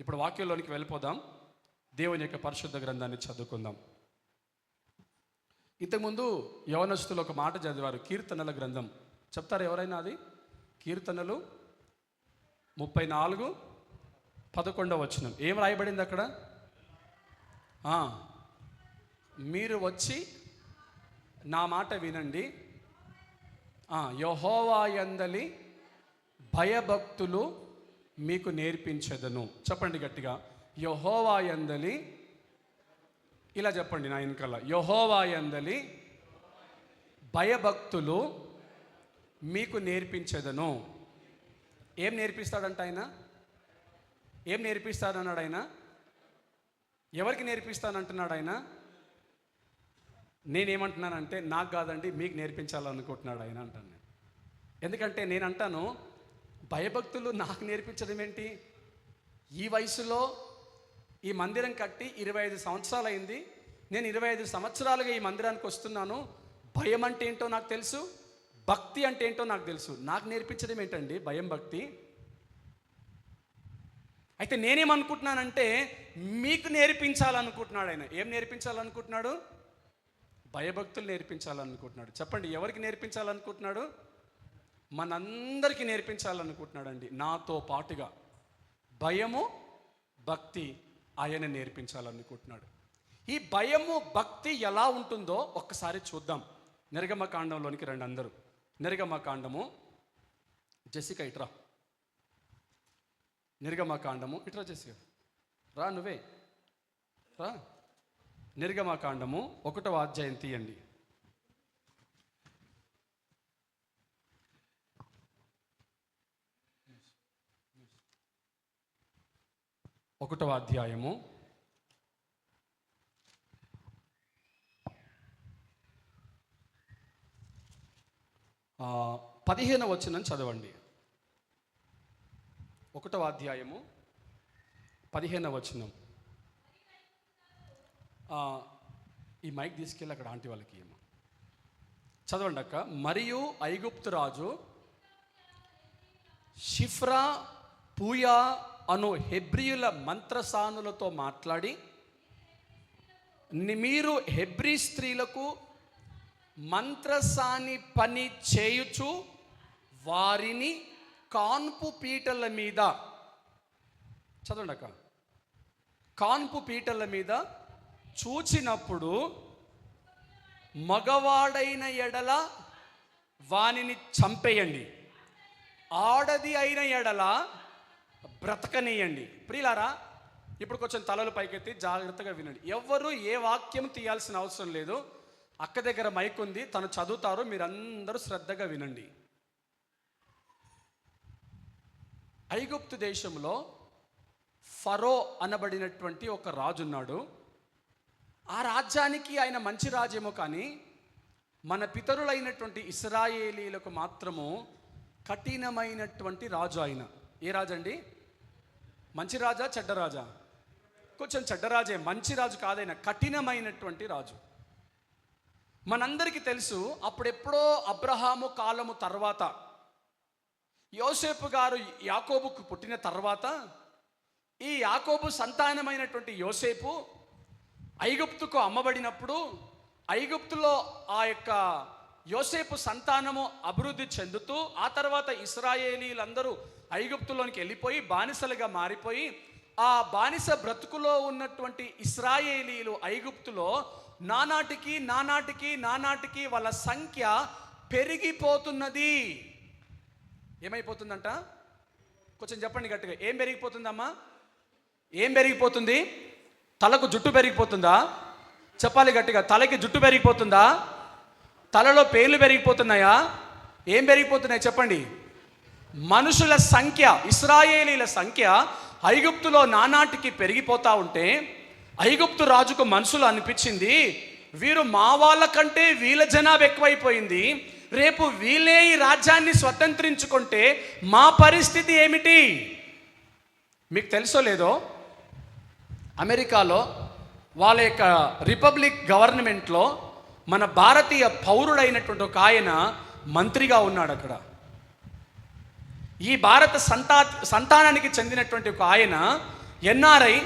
ఇప్పుడు వాక్యంలోనికి వెళ్ళిపోదాం. దేవుని యొక్క పరిశుద్ధ గ్రంథాన్ని చదువుకుందాం. ఇంతకుముందు యవనస్తులు ఒక మాట చదివారు, కీర్తనల గ్రంథం. చెప్తారు ఎవరైనా? అది కీర్తనలు 34:11 ఏం రాయబడింది అక్కడ? మీరు వచ్చి నా మాట వినండి, యెహోవా యందలి భయభక్తులు మీకు నేర్పించెదను. చెప్పండి గట్టిగా, యెహోవా యందలి. ఇలా చెప్పండి నా వెనకాల, యెహోవా యందలి భయభక్తులు మీకు నేర్పించెదను. ఏం నేర్పిస్తాడంట ఆయన? ఏం నేర్పిస్తాడన్నాడు ఆయన? ఎవరికి నేర్పిస్తానంటున్నాడు ఆయన? నేనేమంటున్నానంటే, నాకు కాదండి, మీకు నేర్పించాలనుకుంటున్నాడు ఆయన అంటాను నేను. ఎందుకంటే నేను అంటాను, భయభక్తులు నాకు నేర్పించడం ఏంటి? ఈ వయసులో ఈ మందిరం కట్టి 25 సంవత్సరాలు అయింది. నేను 25 సంవత్సరాలుగా ఈ మందిరానికి వస్తున్నాను. భయం అంటే ఏంటో నాకు తెలుసు, భక్తి అంటే ఏంటో నాకు తెలుసు. నాకు నేర్పించడం ఏంటండి భయం, భక్తి? అయితే నేనేమనుకుంటున్నానంటే, మీకు నేర్పించాలనుకుంటున్నాడు ఆయన. ఏం నేర్పించాలనుకుంటున్నాడు? భయభక్తులు నేర్పించాలనుకుంటున్నాడు. చెప్పండి, ఎవరికి నేర్పించాలనుకుంటున్నాడు? మనందరికీ నేర్పించాలనుకుంటున్నాడు అండి. నాతో పాటుగా భయము, భక్తి ఆయన నేర్పించాలనుకుంటున్నాడు. ఈ భయము, భక్తి ఎలా ఉంటుందో ఒక్కసారి చూద్దాం. నిర్గమకాండంలోనికి రండి అందరూ. నిర్గమకాండము, జెసిక ఇట్రా. నిర్గమకాండము ఇట్రా, జెసిక రా, నువ్వే రా. నిర్గమకాండము 1వ అధ్యాయం తీయండి. ఒకటవ అధ్యాయము 15వ వచనం చదవండి. 1వ అధ్యాయము 15వ వచనం. ఈ మైక్ తీసుకెళ్ళి అక్కడ ఆంటీ వాళ్ళకి ఏమో చదవండి అక్క. మరియు ఐగుప్తు రాజు షిఫ్రా, పూయా అను హెబ్రీయుల మంత్రసానులతో మాట్లాడి, మీరు హెబ్రీ స్త్రీలకు మంత్రసాని పని చేయుచు వారిని కాన్పు పీటల మీద, చదవండి అక్క, కాన్పు పీటల మీద చూచినప్పుడు మగవాడైన ఎడల వానిని చంపేయండి, ఆడది అయిన ఎడల బ్రతకనీయండి. ప్రియులారా, ఇప్పుడు కొంచెం తలలు పైకెత్తి జాగ్రత్తగా వినండి. ఎవ్వరూ ఏ వాక్యం తీయాల్సిన అవసరం లేదు. అక్క దగ్గర మైక్ ఉంది, తను చదువుతారు, మీరందరూ శ్రద్ధగా వినండి. ఐగుప్తు దేశంలో ఫరో అనబడినటువంటి ఒక రాజు ఉన్నాడు. ఆ రాజ్యానికి ఆయన మంచి రాజేమో, కానీ మన పితరులైనటువంటి ఇశ్రాయేలీలకు మాత్రము కఠినమైనటువంటి రాజు ఆయన. ఏ రాజు అండి? మంచి రాజా, చెడ్డ రాజా? కొంచెం చెడ్డ రాజే, మంచి రాజు కాదైనా కఠినమైనటువంటి రాజు. మనందరికీ తెలుసు, అప్పుడెప్పుడో అబ్రహాము కాలము తర్వాత, యోసేపు గారు యాకోబుకు పుట్టిన తర్వాత, ఈ యాకోబు సంతానమైనటువంటి యోసేపు ఐగుప్తుకు అమ్మబడినప్పుడు, ఐగుప్తులో ఆ యొక్క యోసేపు సంతానము అభివృద్ధి చెందుతూ, ఆ తర్వాత ఇశ్రాయేలీలందరూ ఐగుప్తులోనికి వెళ్ళిపోయి బానిసలుగా మారిపోయి, ఆ బానిస బ్రతుకులో ఉన్నటువంటి ఇశ్రాయేలీలు ఐగుప్తులో నానాటికి నానాటికి నానాటికి వాళ్ళ సంఖ్య పెరిగిపోతున్నది. ఏమైపోతుందంట? కొంచెం చెప్పండి గట్టిగా. ఏం పెరిగిపోతుందమ్మా? ఏం పెరిగిపోతుంది? తలకు జుట్టు పెరిగిపోతుందా? చెప్పాలి గట్టిగా. తలకి జుట్టు పెరిగిపోతుందా? తలలో పేర్లు పెరిగిపోతున్నాయా? ఏం పెరిగిపోతున్నాయి చెప్పండి? మనుషుల సంఖ్య, ఇశ్రాయేలీల సంఖ్య ఐగుప్తులో నానాటికి పెరిగిపోతూ ఉంటే, ఐగుప్తు రాజుకు మనుషులు అనిపించింది, వీరు మా వాళ్ళ కంటే వీళ్ళ జనాభా ఎక్కువైపోయింది, రేపు వీళ్ళే ఈ రాజ్యాన్ని స్వతంత్రించుకుంటే మా పరిస్థితి ఏమిటి? మీకు తెలుసో లేదో, అమెరికాలో వాళ్ళ యొక్క రిపబ్లిక్ గవర్నమెంట్లో మన భారతీయ పౌరుడైనటువంటి ఒక ఆయన మంత్రిగా ఉన్నాడు అక్కడ. ఈ భారత సంతానానికి చెందినటువంటి ఒక ఆయన ఎన్ఆర్ఐ,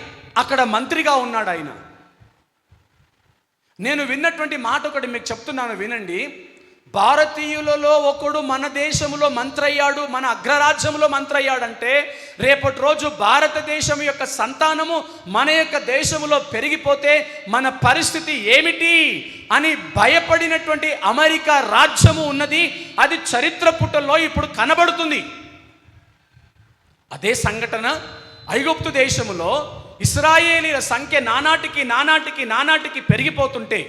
అక్కడ మంత్రిగా ఉన్నాడు ఆయన. నేను విన్నటువంటి మాట ఒకటి మీకు చెప్తున్నాను, వినండి. భారతీయులలో ఒకడు మన దేశంలో మంత్రి అయ్యాడు, మన అగ్రరాజ్యంలో మంత్రి అయ్యాడంటే రేపటి రోజు భారతదేశం యొక్క సంతానము మన యొక్క దేశంలో పెరిగిపోతే మన పరిస్థితి ఏమిటి అని భయపడినటువంటి అమెరికా రాజ్యము ఉన్నది. అది చరిత్ర పుటల్లో ఇప్పుడు కనబడుతుంది. అదే సంఘటన ఐగుప్తు దేశములో ఇశ్రాయేలీల సంఖ్య నానాటికి పెరిగిపోతుంటే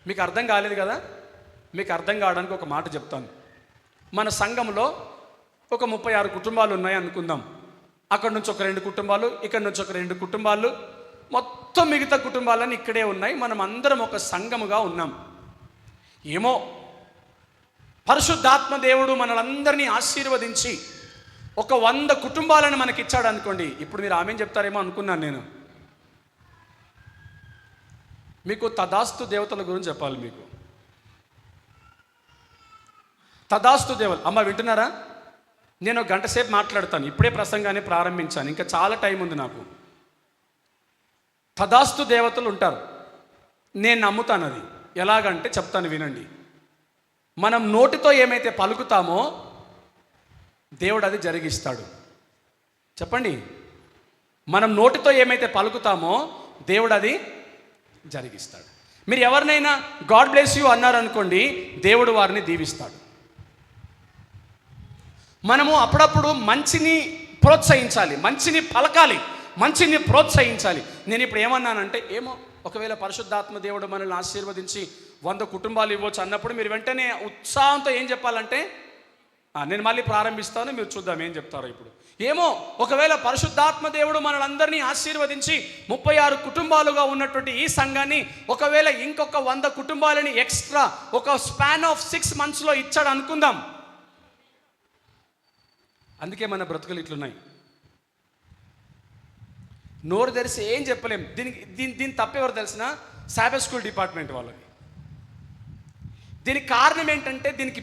మీకు అర్థం కాలేదు కదా. మీకు అర్థం కావడానికి ఒక మాట చెప్తాను. మన సంఘంలో ఒక 36 కుటుంబాలు ఉన్నాయి అనుకుందాం. అక్కడ నుంచి ఒక 2 కుటుంబాలు, ఇక్కడ నుంచి ఒక 2 కుటుంబాలు, మొత్తం మిగతా కుటుంబాలన్నీ ఇక్కడే ఉన్నాయి. మనం అందరం ఒక సంఘముగా ఉన్నాం. ఏమో పరిశుద్ధాత్మ దేవుడు మనలందరినీ ఆశీర్వదించి ఒక 100 కుటుంబాలను మనకి ఇచ్చాడు అనుకోండి. ఇప్పుడు మీరు ఆమెను చెప్తారేమో అనుకున్నాను నేను. మీకు తదాస్తు దేవతల గురించి చెప్పాలి. మీకు తదాస్తు దేవతలు, అమ్మ వింటున్నారా? నేను 1 గంట సేపు మాట్లాడతాను. ఇప్పుడే ప్రసంగాన్ని ప్రారంభించాను, ఇంకా చాలా టైం ఉంది నాకు. తదాస్తు దేవతలు ఉంటారు, నేను నమ్ముతాను. అది ఎలాగంటే చెప్తాను, వినండి. మనం నోటితో ఏమైతే పలుకుతామో దేవుడు అది జరిగిస్తాడు. చెప్పండి. మనం నోటితో ఏమైతే పలుకుతామో దేవుడు అది జరిగిస్తాడు. మీరు ఎవరినైనా గాడ్ బ్లెస్ యూ అన్నారనుకోండి, దేవుడు వారిని దీవిస్తాడు. మనము అప్పుడప్పుడు మంచిని ప్రోత్సహించాలి, మంచిని పలకాలి, మంచిని ప్రోత్సహించాలి. నేను ఇప్పుడు ఏమన్నానంటే, ఏమో ఒకవేళ పరిశుద్ధాత్మ దేవుడు మనల్ని ఆశీర్వదించి 100 కుటుంబాలు ఇవ్వచ్చు అన్నప్పుడు మీరు వెంటనే ఉత్సాహంతో ఏం చెప్పాలంటే, నేను మళ్ళీ ప్రారంభిస్తాను, మీరు చూద్దాం ఏం చెప్తారో ఇప్పుడు. ఏమో ఒకవేళ పరిశుద్ధాత్మ దేవుడు మనలందరినీ ఆశీర్వదించి 36 కుటుంబాలుగా ఉన్నటువంటి ఈ సంఘాన్ని ఒకవేళ ఇంకొక 100 కుటుంబాలని ఎక్స్ట్రా ఒక స్పాన్ ఆఫ్ 6 monthsలో ఇచ్చాడు అనుకుందాం. అందుకే మన బ్రతుకులు ఇట్లున్నాయి. నోరు తెరిసి ఏం చెప్పలేం. దీని తప్పెవరు తెలిసిన? సాబత్ స్కూల్ డిపార్ట్మెంట్ వాళ్ళకి. దీనికి కారణం ఏంటంటే, దీనికి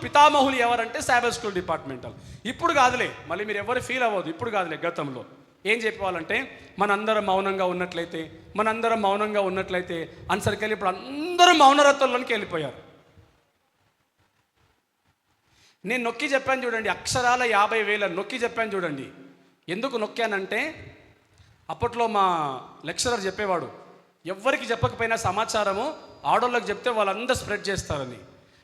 పితామహులు ఎవరంటే సాబత్ స్కూల్ డిపార్ట్మెంట్ వాళ్ళు. ఇప్పుడు కాదులే, మళ్ళీ మీరు ఎవరు ఫీల్ అవ్వదు, ఇప్పుడు కాదులే. గతంలో ఏం చెప్పేవాళ్ళంటే, మనందరం మౌనంగా ఉన్నట్లయితే అన్సరికెళ్ళి ఇప్పుడు అందరూ మౌనరత్వంలోనికి వెళ్ళిపోయారు. నేను నొక్కి చెప్పాను చూడండి, అక్షరాల 50,000 నొక్కి చెప్పాను చూడండి. ఎందుకు నొక్కానంటే, అప్పట్లో మా లెక్చరర్ చెప్పేవాడు, ఎవ్వరికి చెప్పకపోయినా సమాచారము ఆడోళ్ళకి చెప్తే వాళ్ళందరూ స్ప్రెడ్ చేస్తారని.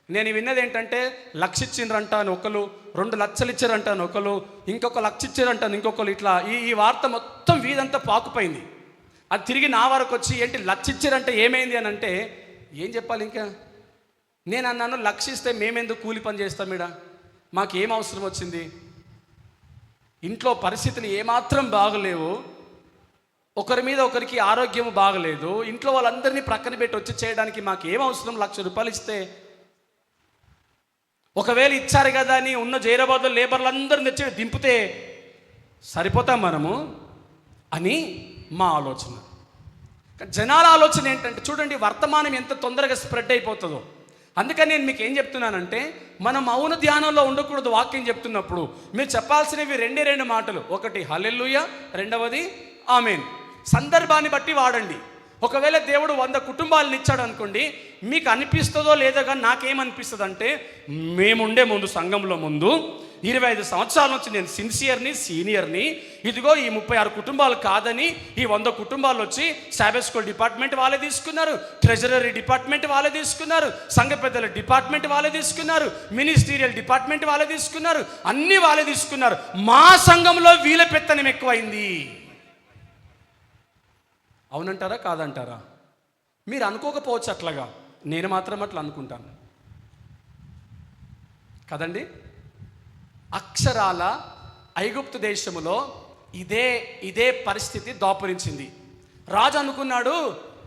నేను విన్నది ఏంటంటే, 1,00,000 ఇచ్చిండ్రంట అని ఒకరు, 2 లక్షలు ఇచ్చారంట అని ఒకరు, ఇంకొక 1,00,000 ఇచ్చారంట ఇంకొకరు. ఇట్లా ఈ వార్త మొత్తం వీధంతా పాకుపోయింది. అది తిరిగి నా వరకు వచ్చి, ఏంటి 1,00,000 ఇచ్చారంటే ఏమైంది అని అంటే, ఏం చెప్పాలి ఇంకా. నేను అన్నాను, 1,00,000 ఇస్తే మేమెందుకు కూలి పని చేస్తాం ఈడ, మాకేం అవసరం వచ్చింది, ఇంట్లో పరిస్థితులు ఏమాత్రం బాగలేవు, ఒకరి మీద ఒకరికి ఆరోగ్యం బాగలేదు, ఇంట్లో వాళ్ళందరినీ ప్రక్కన పెట్టి వచ్చి చేయడానికి మాకు ఏం అవసరం, 1,00,000 రూపాయలు ఇస్తే. ఒకవేళ ఇచ్చారు కదా అని ఉన్న జైరాబాద్లో లేబర్లందరిని తెచ్చి దింపితే సరిపోతాం మనము అని మా ఆలోచన. జనాల ఆలోచన ఏంటంటే, చూడండి వర్తమానం ఎంత తొందరగా స్ప్రెడ్ అయిపోతుందో. అందుకని నేను మీకు ఏం చెప్తున్నానంటే, మనం మౌన ధ్యానంలో ఉండకూడదు. వాక్యం చెప్తున్నప్పుడు మీరు చెప్పాల్సినవి 2 మాటలు. ఒకటి హల్లెలూయా, రెండవది ఆమేన్. సందర్భాన్ని బట్టి వాడండి. ఒకవేళ దేవుడు 100 కుటుంబాలను ఇచ్చాడు అనుకోండి, మీకు అనిపిస్తుందో లేదో కానీ నాకేమనిపిస్తుంది అంటే, మేముండే ముందు సంఘంలో ముందు 25 సంవత్సరాల నుంచి నేను సీనియర్ని, ఇదిగో ఈ 36 కుటుంబాలు కాదని ఈ 100 కుటుంబాలు వచ్చి సాబత్ స్కూల్ డిపార్ట్మెంట్ వాళ్ళే తీసుకున్నారు, ట్రెజరీ డిపార్ట్మెంట్ వాళ్ళే తీసుకున్నారు, సంఘ పెద్దల డిపార్ట్మెంట్ వాళ్ళే తీసుకున్నారు, మినిస్టీరియల్ డిపార్ట్మెంట్ వాళ్ళే తీసుకున్నారు, అన్నీ వాళ్ళే తీసుకున్నారు. మా సంఘంలో వీళ్ళ పెత్తనం ఎక్కువైంది. అవునంటారా కాదంటారా? మీరు అనుకోకపోవచ్చు అట్లాగా, నేను మాత్రం అట్లా అనుకుంటాను కదండి. అక్షరాల ఐగుప్తు దేశములో ఇదే పరిస్థితి దాపురించింది. రాజు అనుకున్నాడు,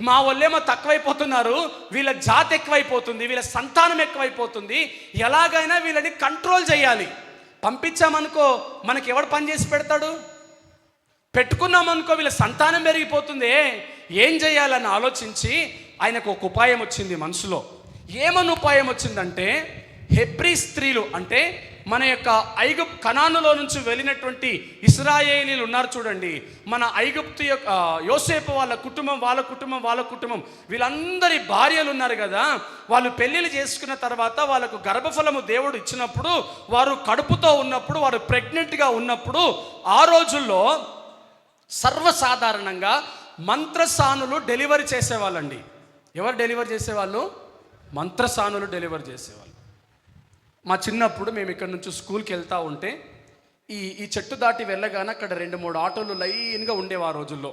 మా వాళ్ళేమో తక్కువైపోతున్నారు, వీళ్ళ జాతి ఎక్కువైపోతుంది, వీళ్ళ సంతానం ఎక్కువైపోతుంది, ఎలాగైనా వీళ్ళని కంట్రోల్ చేయాలి. పంపించామనుకో మనకి ఎవడు పని చేసి పెడతాడు, పెట్టుకున్నామనుకో వీళ్ళ సంతానం పెరిగిపోతుంది, ఏం చేయాలని ఆలోచించి ఆయనకు ఒక ఉపాయం వచ్చింది మనసులో. ఏమని ఉపాయం వచ్చిందంటే, హెబ్రీ స్త్రీలు అంటే మన యొక్క కనానులో నుంచి వెళ్ళినటువంటి ఇశ్రాయేలీలు ఉన్నారు చూడండి, మన ఐగుప్తు యొక్క యోసేపు వాళ్ళ కుటుంబం వీళ్ళందరి భార్యలు ఉన్నారు కదా, వాళ్ళు పెళ్ళిళ్ళు చేసుకున్న తర్వాత వాళ్ళకు గర్భఫలము దేవుడు ఇచ్చినప్పుడు, వారు కడుపుతో ఉన్నప్పుడు, వారు ప్రెగ్నెంట్గా ఉన్నప్పుడు, ఆ రోజుల్లో సర్వసాధారణంగా మంత్రసానులు డెలివరీ చేసేవాళ్ళండి. ఎవరు డెలివరీ చేసేవాళ్ళు? మంత్రసానులు డెలివరీ చేసేవాళ్ళు. మా చిన్నప్పుడు మేము ఇక్కడ నుంచి స్కూల్కి వెళ్తూ ఉంటే ఈ చెట్టు దాటి వెళ్ళగానే అక్కడ 2-3 ఆటోలు లైన్గా ఉండేవి ఆ రోజుల్లో.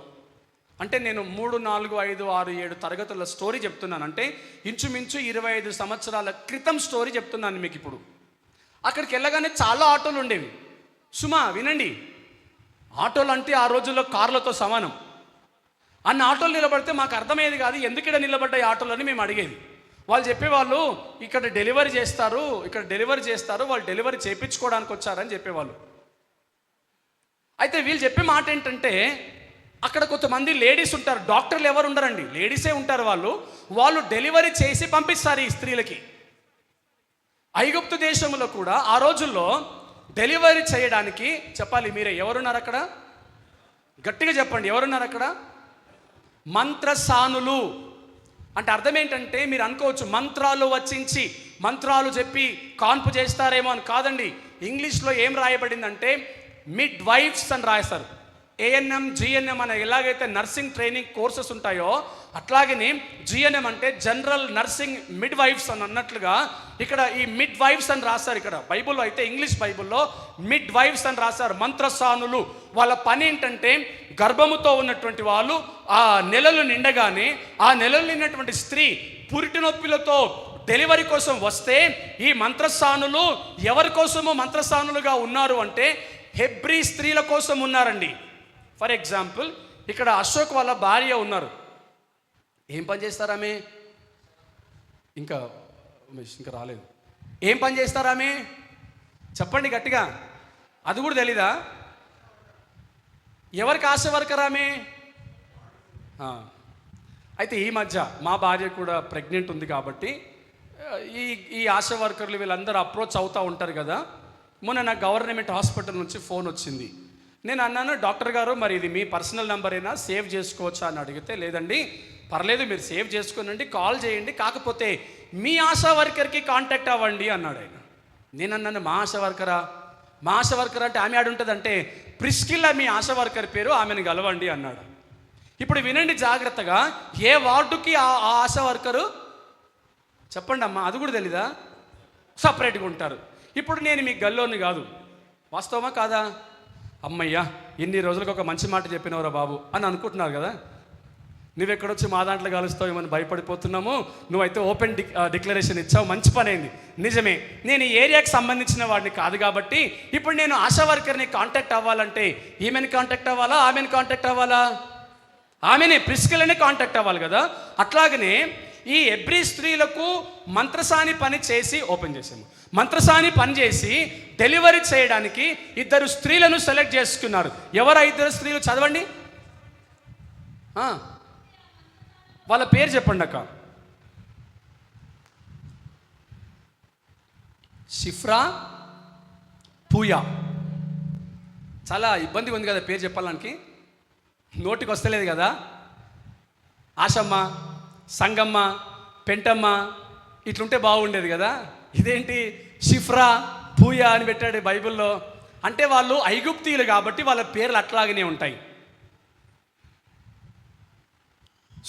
అంటే నేను 3, 4, 5, 6, 7 తరగతుల స్టోరీ చెప్తున్నాను. అంటే ఇంచుమించు 25 సంవత్సరాల క్రితం స్టోరీ చెప్తున్నాను మీకు ఇప్పుడు. అక్కడికి వెళ్ళగానే చాలా ఆటోలు ఉండేవి. సుమా వినండి, ఆటోలు అంటే ఆ రోజుల్లో కార్లతో సమానం. అన్ని ఆటోలు నిలబడితే మాకు అర్థమయ్యేది కాదు, ఎందుకు ఇక్కడ నిలబడ్డాయి ఆటోలని మేము అడిగేది. వాళ్ళు చెప్పేవాళ్ళు ఇక్కడ డెలివరీ చేస్తారు, వాళ్ళు డెలివరీ చేయించుకోవడానికి వచ్చారని చెప్పేవాళ్ళు. అయితే వీళ్ళు చెప్పే మాట ఏంటంటే, అక్కడ కొంతమంది లేడీస్ ఉంటారు, డాక్టర్లు ఎవరు ఉండరండి, లేడీసే ఉంటారు. వాళ్ళు డెలివరీ చేసి పంపిస్తారు ఈ స్త్రీలకి. ఐగుప్తు దేశంలో కూడా ఆ రోజుల్లో డెలివరీ చేయడానికి, చెప్పాలి మీరే, ఎవరున్నారు అక్కడ? గట్టిగా చెప్పండి, ఎవరున్నారు అక్కడ? మంత్రసానులు. అంటే అర్థం ఏంటంటే, మీరు అనుకోవచ్చు మంత్రాలు వచ్చించి మంత్రాలు చెప్పి కాన్పు చేస్తారేమో అని. కాదండి, ఇంగ్లీష్లో ఏం రాయబడిందంటే మిడ్ వైఫ్స్ అని రాస్తారు. ఏఎన్ఎం, జిఎన్ఎం అనే ఎలాగైతే నర్సింగ్ ట్రైనింగ్ కోర్సెస్ ఉంటాయో, అట్లాగనే జిఎన్ఎం అంటే జనరల్ నర్సింగ్ మిడ్ వైఫ్స్ అని అన్నట్లుగా ఇక్కడ ఈ మిడ్ వైఫ్స్ అని రాస్తారు. ఇక్కడ బైబుల్లో అయితే, ఇంగ్లీష్ బైబుల్లో మిడ్ వైఫ్స్ అని రాస్తారు. మంత్రసానులు. వాళ్ళ పని ఏంటంటే, గర్భముతో ఉన్నటువంటి వాళ్ళు ఆ నెలలు నిండగానే, ఆ నెలలు నిండినటువంటి స్త్రీ పురిటి నొప్పులతో డెలివరీ కోసం వస్తే, ఈ మంత్రసానులు ఎవరి కోసము మంత్రసానులుగా ఉన్నారు అంటే హెబ్రీ స్త్రీల కోసం ఉన్నారండి. ఫర్ ఎగ్జాంపుల్, ఇక్కడ అశోక్ వాళ్ళ భార్య ఉన్నారు. ఏం పని చేస్తారామె? ఇంకా రాలేదు. ఏం పని చేస్తారామె? చెప్పండి గట్టిగా. అది కూడా తెలీదా? ఎవరికి ఆశ వర్కరామె? అయితే ఈ మధ్య మా భార్య కూడా ప్రెగ్నెంట్ ఉంది కాబట్టి ఈ ఆశా వర్కర్లు వీళ్ళందరూ అప్రోచ్ అవుతూ ఉంటారు కదా. మొన్న నాకు గవర్నమెంట్ హాస్పిటల్ నుంచి ఫోన్ వచ్చింది. నేను అన్నాను, డాక్టర్ గారు మరి ఇది మీ పర్సనల్ నెంబరేనా, సేవ్ చేసుకోవచ్చా అని అడిగితే, లేదండి పర్లేదు మీరు సేవ్ చేసుకోనండి, కాల్ చేయండి, కాకపోతే మీ ఆశా వర్కర్కి కాంటాక్ట్ అవ్వండి అన్నాడు ఆయన. నేను అన్నాను, మా ఆశా వర్కరా? మా ఆశా వర్కర్ అంటే ఆమె ఆడుంటుందంటే ప్రిస్కిల్లా మీ ఆశా వర్కర్ పేరు, ఆమెను కలవండి అన్నాడు. ఇప్పుడు వినండి జాగ్రత్తగా, ఏ వార్డుకి ఆ ఆశా వర్కరు చెప్పండి అమ్మా, అది కూడా తెలీదా? సపరేట్గా ఉంటారు. ఇప్పుడు నేను మీ గల్లోని కాదు, వాస్తవమా కాదా? అమ్మయ్యా ఇన్ని రోజులకు ఒక మంచి మాట చెప్పినవరా బాబు అని అనుకుంటున్నారు కదా. నువ్వెక్కడొచ్చి మా దాంట్లో కలుస్తావు ఏమని భయపడిపోతున్నాము. నువ్వైతే ఓపెన్ డిక్లరేషన్ ఇచ్చావు, మంచి పని అయింది. నిజమే, నేను ఈ ఏరియాకి సంబంధించిన వాడిని కాదు కాబట్టి ఇప్పుడు నేను ఆశా వర్కర్ని కాంటాక్ట్ అవ్వాలంటే ఈమెను కాంటాక్ట్ అవ్వాలా, ఆమెను కాంటాక్ట్ అవ్వాలా? ఆమెనే ప్రిస్కిల్నే కాంటాక్ట్ అవ్వాలి కదా. అట్లాగనే ఈ హెబ్రీ స్త్రీలకు మంత్రసాని పని చేసి ఓపెన్ చేసాము. మంత్రసాని పని చేసి డెలివరీ చేయడానికి 2 స్త్రీలను సెలెక్ట్ చేసుకున్నారు. ఎవరు 2 స్త్రీలు? చదవండి, వాళ్ళ పేరు చెప్పండి అక్క. షిఫ్రా, పూయా. చాలా ఇబ్బందిగా ఉంది కదా పేరు చెప్పాలనికి, నోటికి వస్తలేదు కదా. ఆశమ్మ, సంగమ్మ, పెంటమ్మ ఇట్లుంటే బాగుండేది కదా. ఇదేంటి షిఫ్రా, పూయా అని పెట్టాడు బైబిల్లో. అంటే వాళ్ళు ఐగుప్తీయులు కాబట్టి వాళ్ళ పేర్లు అట్లాగనే ఉంటాయి.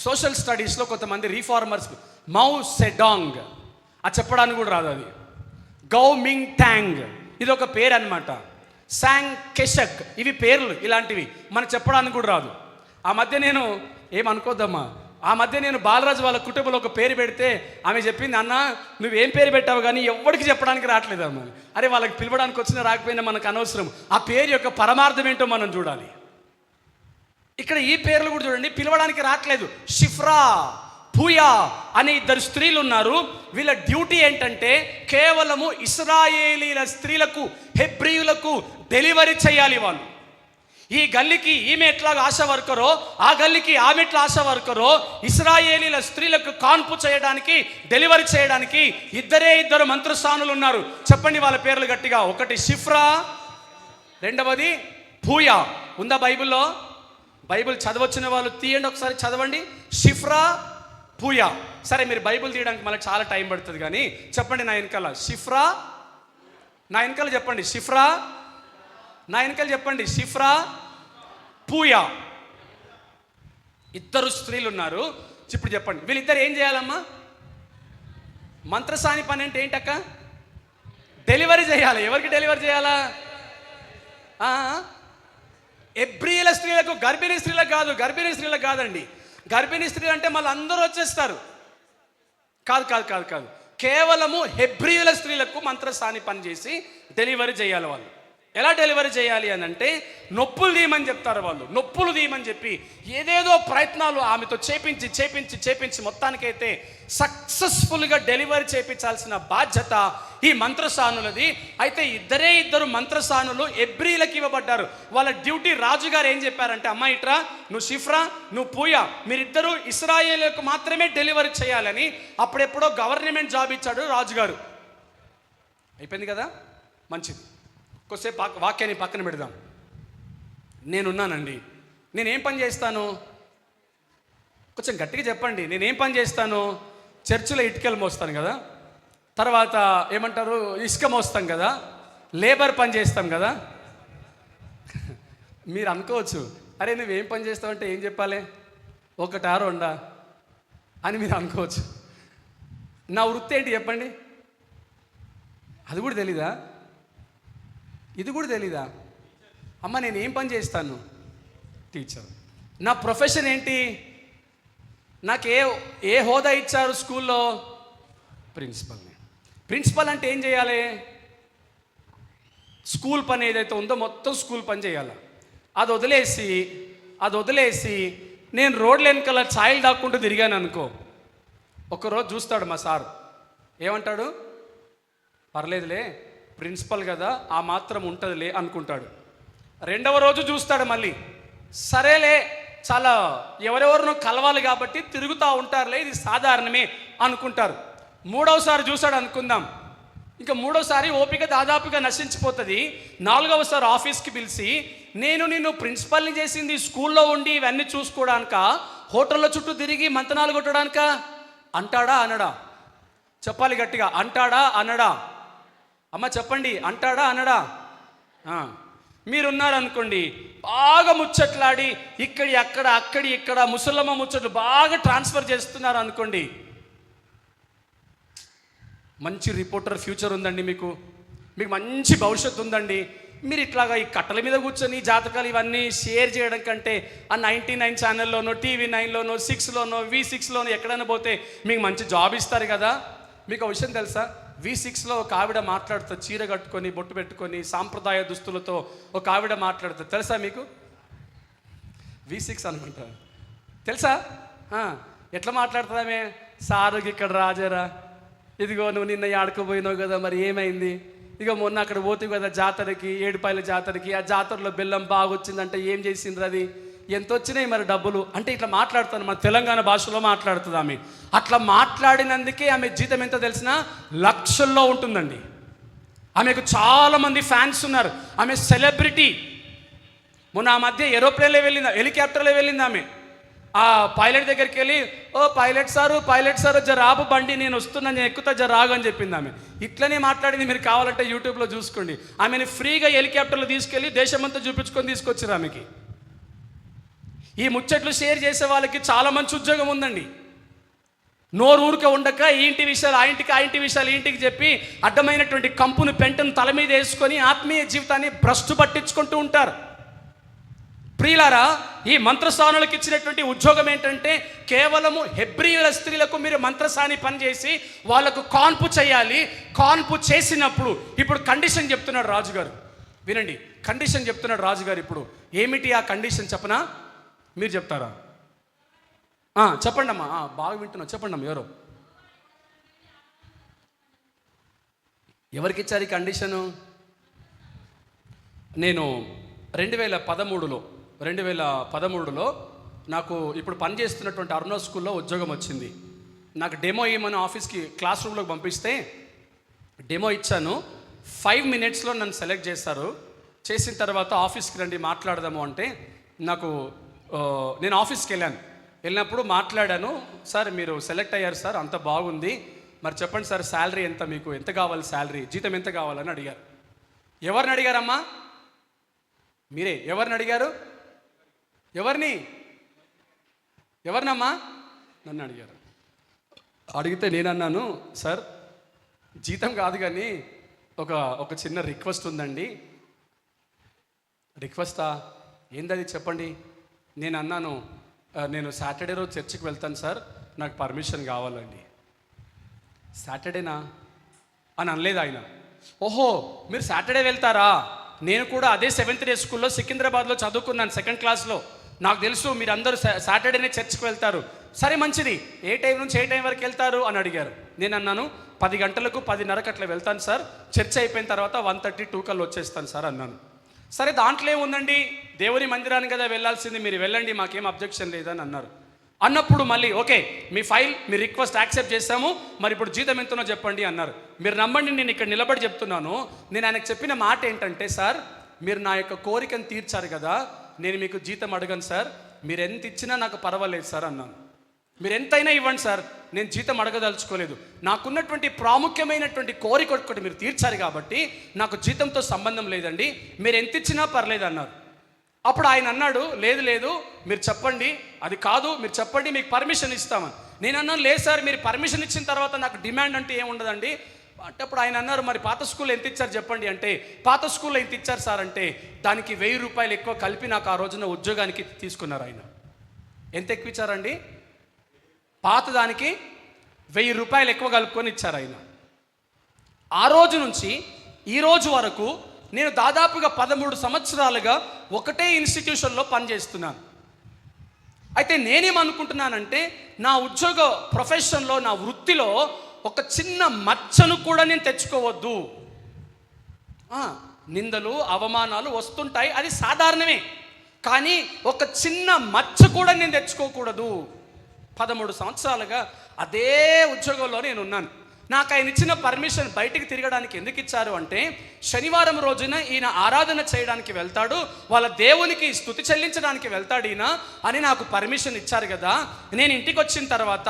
సోషల్ స్టడీస్లో కొంతమంది రీఫార్మర్స్ మౌ సెడాంగ్ అది చెప్పడానికి కూడా రాదు. అది గౌ మింగ్ ట్యాంగ్ ఇది ఒక పేరు అనమాట. శాంగ్ కెషక్ ఇవి పేర్లు, ఇలాంటివి మనకు చెప్పడానికి కూడా రాదు. ఆ మధ్య నేను ఏమనుకోద్దమ్మా, ఆ మధ్య నేను బాలరాజు వాళ్ళ కుటుంబంలో ఒక పేరు పెడితే ఆమె చెప్పింది, అన్న నువ్వేం పేరు పెట్టావు కానీ ఎవరికి చెప్పడానికి రావట్లేదు అమ్మ. అరే వాళ్ళకి పిలవడానికి వచ్చినా రాకపోయినా మనకు అనవసరం, ఆ పేరు యొక్క పరమార్థం ఏంటో మనం చూడాలి. ఇక్కడ ఈ పేర్లు కూడా చూడండి, పిలవడానికి రావట్లేదు. షిఫ్రా, పూయా అనే 2 స్త్రీలు ఉన్నారు. వీళ్ళ డ్యూటీ ఏంటంటే కేవలము ఇశ్రాయేలీల స్త్రీలకు, హెబ్రీయులకు డెలివరీ చేయాలి. వాళ్ళు ఈ గల్లీకి ఈమె ఎట్లాగా ఆశా వర్కరో, ఆ గల్లీకి ఆమె ఎట్లా ఆశా వర్కరో, ఇశ్రాయేలీల స్త్రీలకు కాన్పు చేయడానికి, డెలివరీ చేయడానికి ఇద్దరు మంత్రస్థానులు ఉన్నారు. చెప్పండి వాళ్ళ పేర్లు గట్టిగా. ఒకటి షిఫ్రా, రెండవది పూయా. ఉందా బైబిల్లో? బైబిల్ చదవచ్చిన వాళ్ళు తీయండి ఒకసారి, చదవండి. షిఫ్రా, పూయా. సరే, మీరు బైబిల్ తీయడానికి మళ్ళీ చాలా టైం పడుతుంది, కానీ చెప్పండి నా వెనకాల షిఫ్రా. నా వెనకాల చెప్పండి షిఫ్రా. నా వెనకాల చెప్పండి షిఫ్రా, పూయా. ఇద్దరు స్త్రీలు ఉన్నారు. ఇప్పుడు చెప్పండి, వీళ్ళిద్దరు ఏం చేయాలమ్మా? మంత్రసాని పని అంటే ఏంటక్క? డెలివరీ చేయాలి. ఎవరికి డెలివరీ చేయాలా? ఎబ్రియల స్త్రీలకు, గర్భిణీ స్త్రీలకు కాదు. గర్భిణీ స్త్రీలకు కాదండి. గర్భిణీ స్త్రీలు అంటే మళ్ళీ అందరూ వచ్చేస్తారు. కాదు కాదు కాదు కాదు కేవలము హెబ్రీయుల స్త్రీలకు మంత్రసాని పని చేసి డెలివరీ చేయాలి. వాళ్ళు ఎలా డెలివరీ చేయాలి అని అంటే, నొప్పులు తీయమని చెప్తారు వాళ్ళు. నొప్పులు తీయమని చెప్పి ఏదేదో ప్రయత్నాలు ఆమెతో చేపించి చేపించి చేపించి మొత్తానికైతే సక్సెస్ఫుల్గా డెలివరీ చేయించాల్సిన బాధ్యత ఈ మంత్రసానులది. అయితే ఇద్దరు మంత్రసానులు ఎబ్రీలకు ఇవ్వబడ్డారు. వాళ్ళ డ్యూటీ, రాజుగారు ఏం చెప్పారంటే, అమ్మాయి ఇట్రా, నువ్వు షిఫ్రా, నువ్వు పూయా, మీరిద్దరూ ఇశ్రాయేలుకు మాత్రమే డెలివరీ చేయాలని అప్పుడెప్పుడో గవర్నమెంట్ జాబ్ ఇచ్చాడు రాజుగారు. అయిపోయింది కదా, మంచిది. కొద్దిసేపు వాక్యాన్ని పక్కన పెడదాం. నేనున్నానండి. నేనేం పని చేస్తాను? కొంచెం గట్టిగా చెప్పండి. నేనేం పని చేస్తాను? చర్చిలో ఇటుకలు మోస్తాను కదా, తర్వాత ఏమంటారు, ఇసుక మోస్తాం కదా, లేబర్ పని చేస్తాం కదా. మీరు అనుకోవచ్చు, అరే నువ్వేం పని చేస్తావంటే ఏం చెప్పాలి, ఒకటా రెండా అని మీరు అనుకోవచ్చు. నా వృత్తి ఏంటి చెప్పండి? అది కూడా తెలీదా? ఇది కూడా తెలీదా? అమ్మ నేను ఏం పని చేస్తాను? టీచర్. నా ప్రొఫెషన్ ఏంటి? నాకు ఏ హోదా ఇచ్చారు స్కూల్లో? ప్రిన్సిపల్ని. ప్రిన్సిపల్ అంటే ఏం చేయాలి? స్కూల్ పని ఏదైతే ఉందో మొత్తం స్కూల్ పని చేయాలి. అది వదిలేసి నేను రోడ్ల వెనకాల ఛాయలు దాక్కుంటూ తిరిగాను అనుకో, ఒకరోజు చూస్తాడు మా సార్, ఏమంటాడు, పర్లేదులే ప్రిన్సిపల్ కదా ఆ మాత్రం ఉంటుందిలే అనుకుంటాడు. రెండవ రోజు చూస్తాడు మళ్ళీ, సరేలే చాలా ఎవరెవరినో కలవాలి కాబట్టి తిరుగుతూ ఉంటారులే, ఇది సాధారణమే అనుకుంటారు. మూడవసారి చూశాడు అనుకుందాం, ఇంకా మూడోసారి ఓపిక దాదాపుగా నశించిపోతుంది. నాలుగవసారి ఆఫీస్కి పిలిచి, నేను నిన్ను ప్రిన్సిపల్ని చేసింది స్కూల్లో ఉండి ఇవన్నీ చూసుకోవడానిక, హోటల్లో చుట్టూ తిరిగి మంతనాలు కొట్టడానిక అంటాడా అనడా? చెప్పాలి గట్టిగా, అంటాడా అనడా? అమ్మ చెప్పండి, అంటాడా అనడా? మీరున్నారనుకోండి, బాగా ముచ్చట్లాడి ఇక్కడి అక్కడ అక్కడి ఇక్కడ ముసలమ్మ ముచ్చట్లు బాగా ట్రాన్స్ఫర్ చేస్తున్నారు అనుకోండి, మంచి రిపోర్టర్ ఫ్యూచర్ ఉందండి, మీకు మంచి భవిష్యత్తు ఉందండి. మీరు ఇట్లాగా ఈ కట్టల మీద కూర్చొని జాతకాలు ఇవన్నీ షేర్ చేయడం కంటే ఆ 99 ఛానల్లోనో, TV9లోనో, 6లోనో, V6లోనో ఎక్కడైనా పోతే మీకు మంచి జాబ్ ఇస్తారు కదా. మీకు ఒక విషయం తెలుసా? V6లో ఒక ఆవిడ మాట్లాడుతుంది, చీర కట్టుకొని బొట్టు పెట్టుకొని సాంప్రదాయ దుస్తులతో ఒక ఆవిడ మాట్లాడుతుంది, తెలుసా మీకు? V6 అనుకుంటా, తెలుసా? ఎట్లా మాట్లాడుతుందామే? సారుకి ఇక్కడ రాజారా, ఇదిగో నువ్వు నిన్న ఆడుకోపోయినావు కదా, మరి ఏమైంది? ఇక మొన్న అక్కడ పోతావు కదా జాతరకి, ఏడుపాయల జాతరకి, ఆ జాతరలో బెల్లం బాగా వచ్చిందంటే ఏం చేసిండ్రు, అది ఎంత వచ్చినాయి మరి డబ్బులు అంటే ఇట్లా మాట్లాడుతాను. మన తెలంగాణ భాషలో మాట్లాడుతుంది ఆమె. అట్లా మాట్లాడినందుకే ఆమె జీతం ఎంత తెలిసినా లక్షల్లో ఉంటుందండి. ఆమెకు చాలామంది ఫ్యాన్స్ ఉన్నారు, ఆమె సెలబ్రిటీ. మొన్న ఆ మధ్య ఏరోప్లేన్లో వెళ్ళింది, హెలికాప్టర్లో వెళ్ళింది ఆమె. ఆ పైలట్ దగ్గరికి వెళ్ళి, ఓ పైలట్ సారు జర ఆపు బండి, నేను వస్తున్నా, నేను ఎక్కుతా, జర రాగు అని చెప్పింది ఆమె. ఇట్లనే మాట్లాడింది. మీరు కావాలంటే యూట్యూబ్లో చూసుకోండి. ఆమెను ఫ్రీగా హెలికాప్టర్లో తీసుకెళ్ళి దేశమంతా చూపించుకొని తీసుకొచ్చారు ఆమెకి. ఈ ముచ్చట్లు షేర్ చేసే వాళ్ళకి చాలా మంచి ఉద్యోగం ఉందండి. నోరు ఊరికే ఉండక ఈ ఇంటి విషయాలు ఆ ఇంటికి, ఆ ఇంటి విషయాలు ఈ ఇంటికి చెప్పి అడ్డమైనటువంటి కంపును పెంటను తల మీద వేసుకొని ఆత్మీయ జీవితాన్ని భ్రష్టు పట్టించుకుంటూ ఉంటారు. ప్రియులారా, ఈ మంత్రసానులకు ఇచ్చినటువంటి ఉద్యోగం ఏంటంటే, కేవలము హెబ్రీయుల స్త్రీలకు మీరు మంత్రసాని పనిచేసి వాళ్ళకు కాన్పు చేయాలి. కాన్పు చేసినప్పుడు ఇప్పుడు కండిషన్ చెప్తున్నాడు రాజుగారు. వినండి, కండిషన్ చెప్తున్నాడు రాజుగారు. ఇప్పుడు ఏమిటి ఆ కండిషన్ చెప్పనా? మీరు చెప్తారా? చెప్పండి అమ్మా, బాగా వింటున్నా, చెప్పండి అమ్మా. ఎవరికి ఇచ్చారు ఈ కండిషను? నేను 2013లో 2013లో నాకు ఇప్పుడు పనిచేస్తున్నటువంటి అరుణ స్కూల్లో ఉద్యోగం వచ్చింది. నాకు డెమో ఇవ్వమని ఆఫీస్కి క్లాస్ రూమ్లోకి పంపిస్తే డెమో ఇచ్చాను. 5 మినిట్స్లో నన్ను సెలెక్ట్ చేశారు. చేసిన తర్వాత ఆఫీస్కి రండి మాట్లాడదాము అంటే నేను ఆఫీస్కి వెళ్ళినప్పుడు మాట్లాడాను. సార్ మీరు సెలెక్ట్ అయ్యారు సార్, అంత బాగుంది, మరి చెప్పండి సార్ శాలరీ ఎంత, మీకు ఎంత కావాలి, శాలరీ జీతం ఎంత కావాలని అడిగారు. ఎవరిని అడిగారమ్మా? మీరే. ఎవరిని అడిగారు? ఎవరినమ్మా? నన్ను అడిగారు. అడిగితే నేనన్నాను, సార్ జీతం కాదు కానీ ఒక చిన్న రిక్వెస్ట్ ఉందండి. రిక్వెస్టా? ఏందది చెప్పండి. నేను అన్నాను, నేను సాటర్డే రోజు చర్చికి వెళ్తాను సార్, నాకు పర్మిషన్ కావాలండి. సాటర్డేనా అని అనలేదు ఆయన. ఓహో మీరు సాటర్డే వెళ్తారా? నేను కూడా అదే 7th డే స్కూల్లో సికింద్రాబాద్లో చదువుకున్నాను, 2nd క్లాస్లో. నాకు తెలుసు మీరు అందరూ సాటర్డేనే చర్చికి వెళ్తారు. సరే మంచిది, ఏ టైం నుంచి ఏ టైం వరకు వెళ్తారు అని అడిగారు. నేను అన్నాను 10 గంటలకు 10:30కు అట్లా వెళ్తాను సార్, చర్చ్ అయిపోయిన తర్వాత 1:32 కల్లా వచ్చేస్తాను సార్ అన్నాను. సరే దాంట్లో ఏముందండి, దేవుని మందిరానికి కదా వెళ్ళాల్సింది, మీరు వెళ్ళండి, మాకేం అబ్జెక్షన్ లేదని అన్నారు. అన్నప్పుడు మళ్ళీ ఓకే మీ ఫైల్, మీ రిక్వెస్ట్ యాక్సెప్ట్ చేస్తాము, మరి ఇప్పుడు జీతం ఎంతనో చెప్పండి అన్నారు. మీరు నమ్మండి, నేను ఇక్కడ నిలబడి చెప్తున్నాను. నేను ఆయనకు చెప్పిన మాట ఏంటంటే, సార్ మీరు నా యొక్క కోరికను తీర్చారు కదా, నేను మీకు జీతం అడగను సార్, మీరు ఎంత ఇచ్చినా నాకు పర్వాలేదు సార్ అన్నాను. మీరు ఎంతైనా ఇవ్వండి సార్, నేను జీతం అడగదలుచుకోలేదు, నాకున్నటువంటి ప్రాముఖ్యమైనటువంటి కోరిక ఒకటి మీరు తీర్చారు కాబట్టి నాకు జీతంతో సంబంధం లేదండి, మీరు ఎంత ఇచ్చినా పర్లేదు అన్నారు. అప్పుడు ఆయన అన్నాడు, లేదు మీరు చెప్పండి, అది కాదు మీరు చెప్పండి, మీకు పర్మిషన్ ఇస్తామని. నేను అన్నాను, లేదు సార్ మీరు పర్మిషన్ ఇచ్చిన తర్వాత నాకు డిమాండ్ అంటే ఏముండదండి అంటే. అప్పుడు ఆయన అన్నారు, మరి పాత స్కూల్లో ఎంత ఇచ్చారు చెప్పండి అంటే, పాత స్కూల్లో ఎంత ఇచ్చారు సార్ అంటే, దానికి 1000 రూపాయలు ఎక్కువ కలిపి నాకు ఆ రోజున ఉద్యోగానికి తీసుకున్నారు ఆయన. ఎంత ఎక్కువ ఇచ్చారండి? పాత దానికి 1000 రూపాయలు ఎక్కువ కలుపుకొని ఇచ్చారు ఆయన. ఆ రోజు నుంచి ఈ రోజు వరకు నేను దాదాపుగా 13 సంవత్సరాలుగా ఒకటే ఇన్స్టిట్యూషన్లో పనిచేస్తున్నాను. అయితే నేనేమనుకుంటున్నానంటే, నా ఉద్యోగ ప్రొఫెషన్లో, నా వృత్తిలో ఒక చిన్న మచ్చను కూడా నేను తెచ్చుకోవద్దు. నిందలు అవమానాలు వస్తుంటాయి, అది సాధారణమే, కానీ ఒక చిన్న మచ్చ కూడా నేను తెచ్చుకోకూడదు. 13 సంవత్సరాలుగా అదే ఉద్యోగంలో నేను ఉన్నాను. నాకు ఆయన ఇచ్చిన పర్మిషన్ బయటికి తిరగడానికి ఎందుకు ఇచ్చారు అంటే, శనివారం రోజున ఈయన ఆరాధన చేయడానికి వెళ్తాడు, వాళ్ళ దేవునికి స్తుతి చెల్లించడానికి వెళ్తాడు ఈయన అని నాకు పర్మిషన్ ఇచ్చారు కదా. నేను ఇంటికి వచ్చిన తర్వాత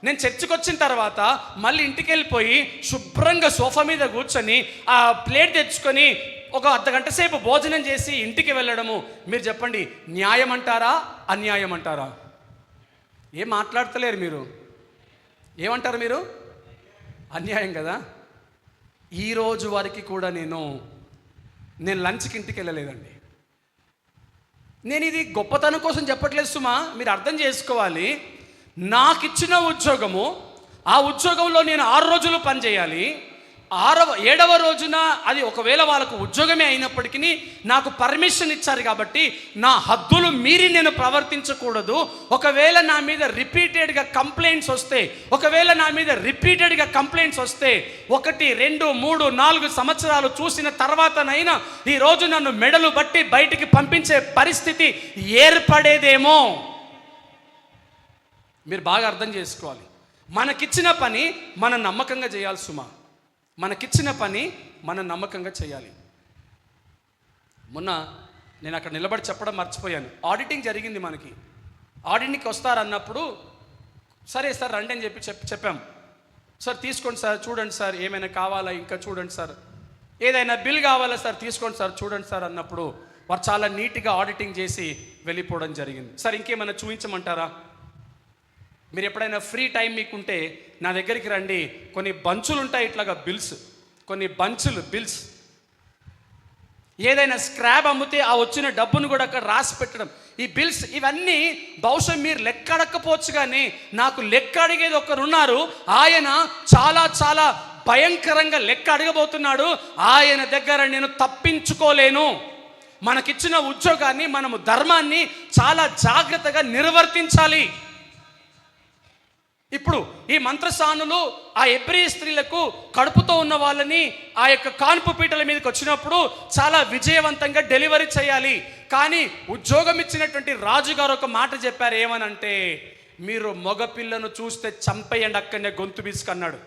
నేను చర్చికి వచ్చిన తర్వాత మళ్ళీ ఇంటికి వెళ్ళిపోయి శుభ్రంగా సోఫా మీద కూర్చొని ఆ ప్లేట్ తెచ్చుకొని ఒక అర్ధగంట సేపు భోజనం చేసి ఇంటికి వెళ్ళడము, మీరు చెప్పండి న్యాయం అంటారా అన్యాయం అంటారా? ఏం మాట్లాడతలేరు మీరు, ఏమంటారు మీరు? అన్యాయం కదా. ఈరోజు వరకు కూడా నేను లంచ్కి ఇంటికి వెళ్ళలేదండి. నేను ఇది గొప్పతనం కోసం చెప్పట్లేదు సుమా, మీరు అర్థం చేసుకోవాలి. నాకు ఇచ్చిన ఉద్యోగము, ఆ ఉద్యోగంలో నేను 6 రోజులు పనిచేయాలి. 7వ రోజున అది ఒకవేళ వాళ్ళకు ఉద్యోగమే అయినప్పటికీ నాకు పర్మిషన్ ఇచ్చారు కాబట్టి నా హద్దులు మీరి నేను ప్రవర్తించకూడదు. ఒకవేళ నా మీద రిపీటెడ్గా కంప్లైంట్స్ వస్తే 1, 2, 3, 4 సంవత్సరాలు చూసిన తర్వాతనైనా ఈరోజు నన్ను మెడలు బట్టి బయటికి పంపించే పరిస్థితి ఏర్పడేదేమో. మీరు బాగా అర్థం చేసుకోవాలి. మనకిచ్చిన పని మనం నమ్మకంగా చేయాలి సుమా, మనకిచ్చిన పని మనం నమ్మకంగా చేయాలి. మొన్న నేను అక్కడ నిలబడి చెప్పడం మర్చిపోయాను. ఆడిటింగ్ జరిగింది మనకి. ఆడిటింగ్కి వస్తారన్నప్పుడు సరే సార్ రండి అని చెప్పాం. సార్ తీసుకోండి సార్, చూడండి సార్, ఏమైనా కావాలా ఇంకా చూడండి సార్, ఏదైనా బిల్ కావాలా సార్ తీసుకోండి సార్, చూడండి సార్ అన్నప్పుడు వారు చాలా నీట్గా ఆడిటింగ్ చేసి వెళ్ళిపోవడం జరిగింది. సార్ ఇంకేమైనా చూపించమంటారా? మీరు ఎప్పుడైనా ఫ్రీ టైం మీకుంటే నా దగ్గరికి రండి, కొన్ని బంచులు ఉంటాయి ఇట్లాగా బిల్స్, కొన్ని బిల్స్, ఏదైనా స్క్రాప్ అమ్మితే ఆ వచ్చిన డబ్బును కూడా అక్కడ రాసి పెట్టడం, ఈ బిల్స్ ఇవన్నీ బహుశా మీరు లెక్క అడగకపోవచ్చు, కానీ నాకు లెక్క అడిగేది ఒకరున్నారు. ఆయన చాలా భయంకరంగా లెక్క అడగబోతున్నాడు. ఆయన దగ్గర నేను తప్పించుకోలేను. మనకిచ్చిన ఉద్యోగాన్ని, మనము ధర్మాన్ని చాలా జాగ్రత్తగా నిర్వర్తించాలి. ఇప్పుడు ఈ మంత్రసానులు ఆ ఎబ్రీ స్త్రీలకు కడుపుతో ఉన్న వాళ్ళని ఆ యొక్క కాన్పు పీటల మీదకి వచ్చినప్పుడు చాలా విజయవంతంగా డెలివరీ చేయాలి. కానీ ఉద్యోగం ఇచ్చినటువంటి రాజుగారు ఒక మాట చెప్పారు, ఏమనంటే మీరు మగపిల్లను చూస్తే చంపేయండి, అక్కడనే గొంతు బిసుకన్నాడు.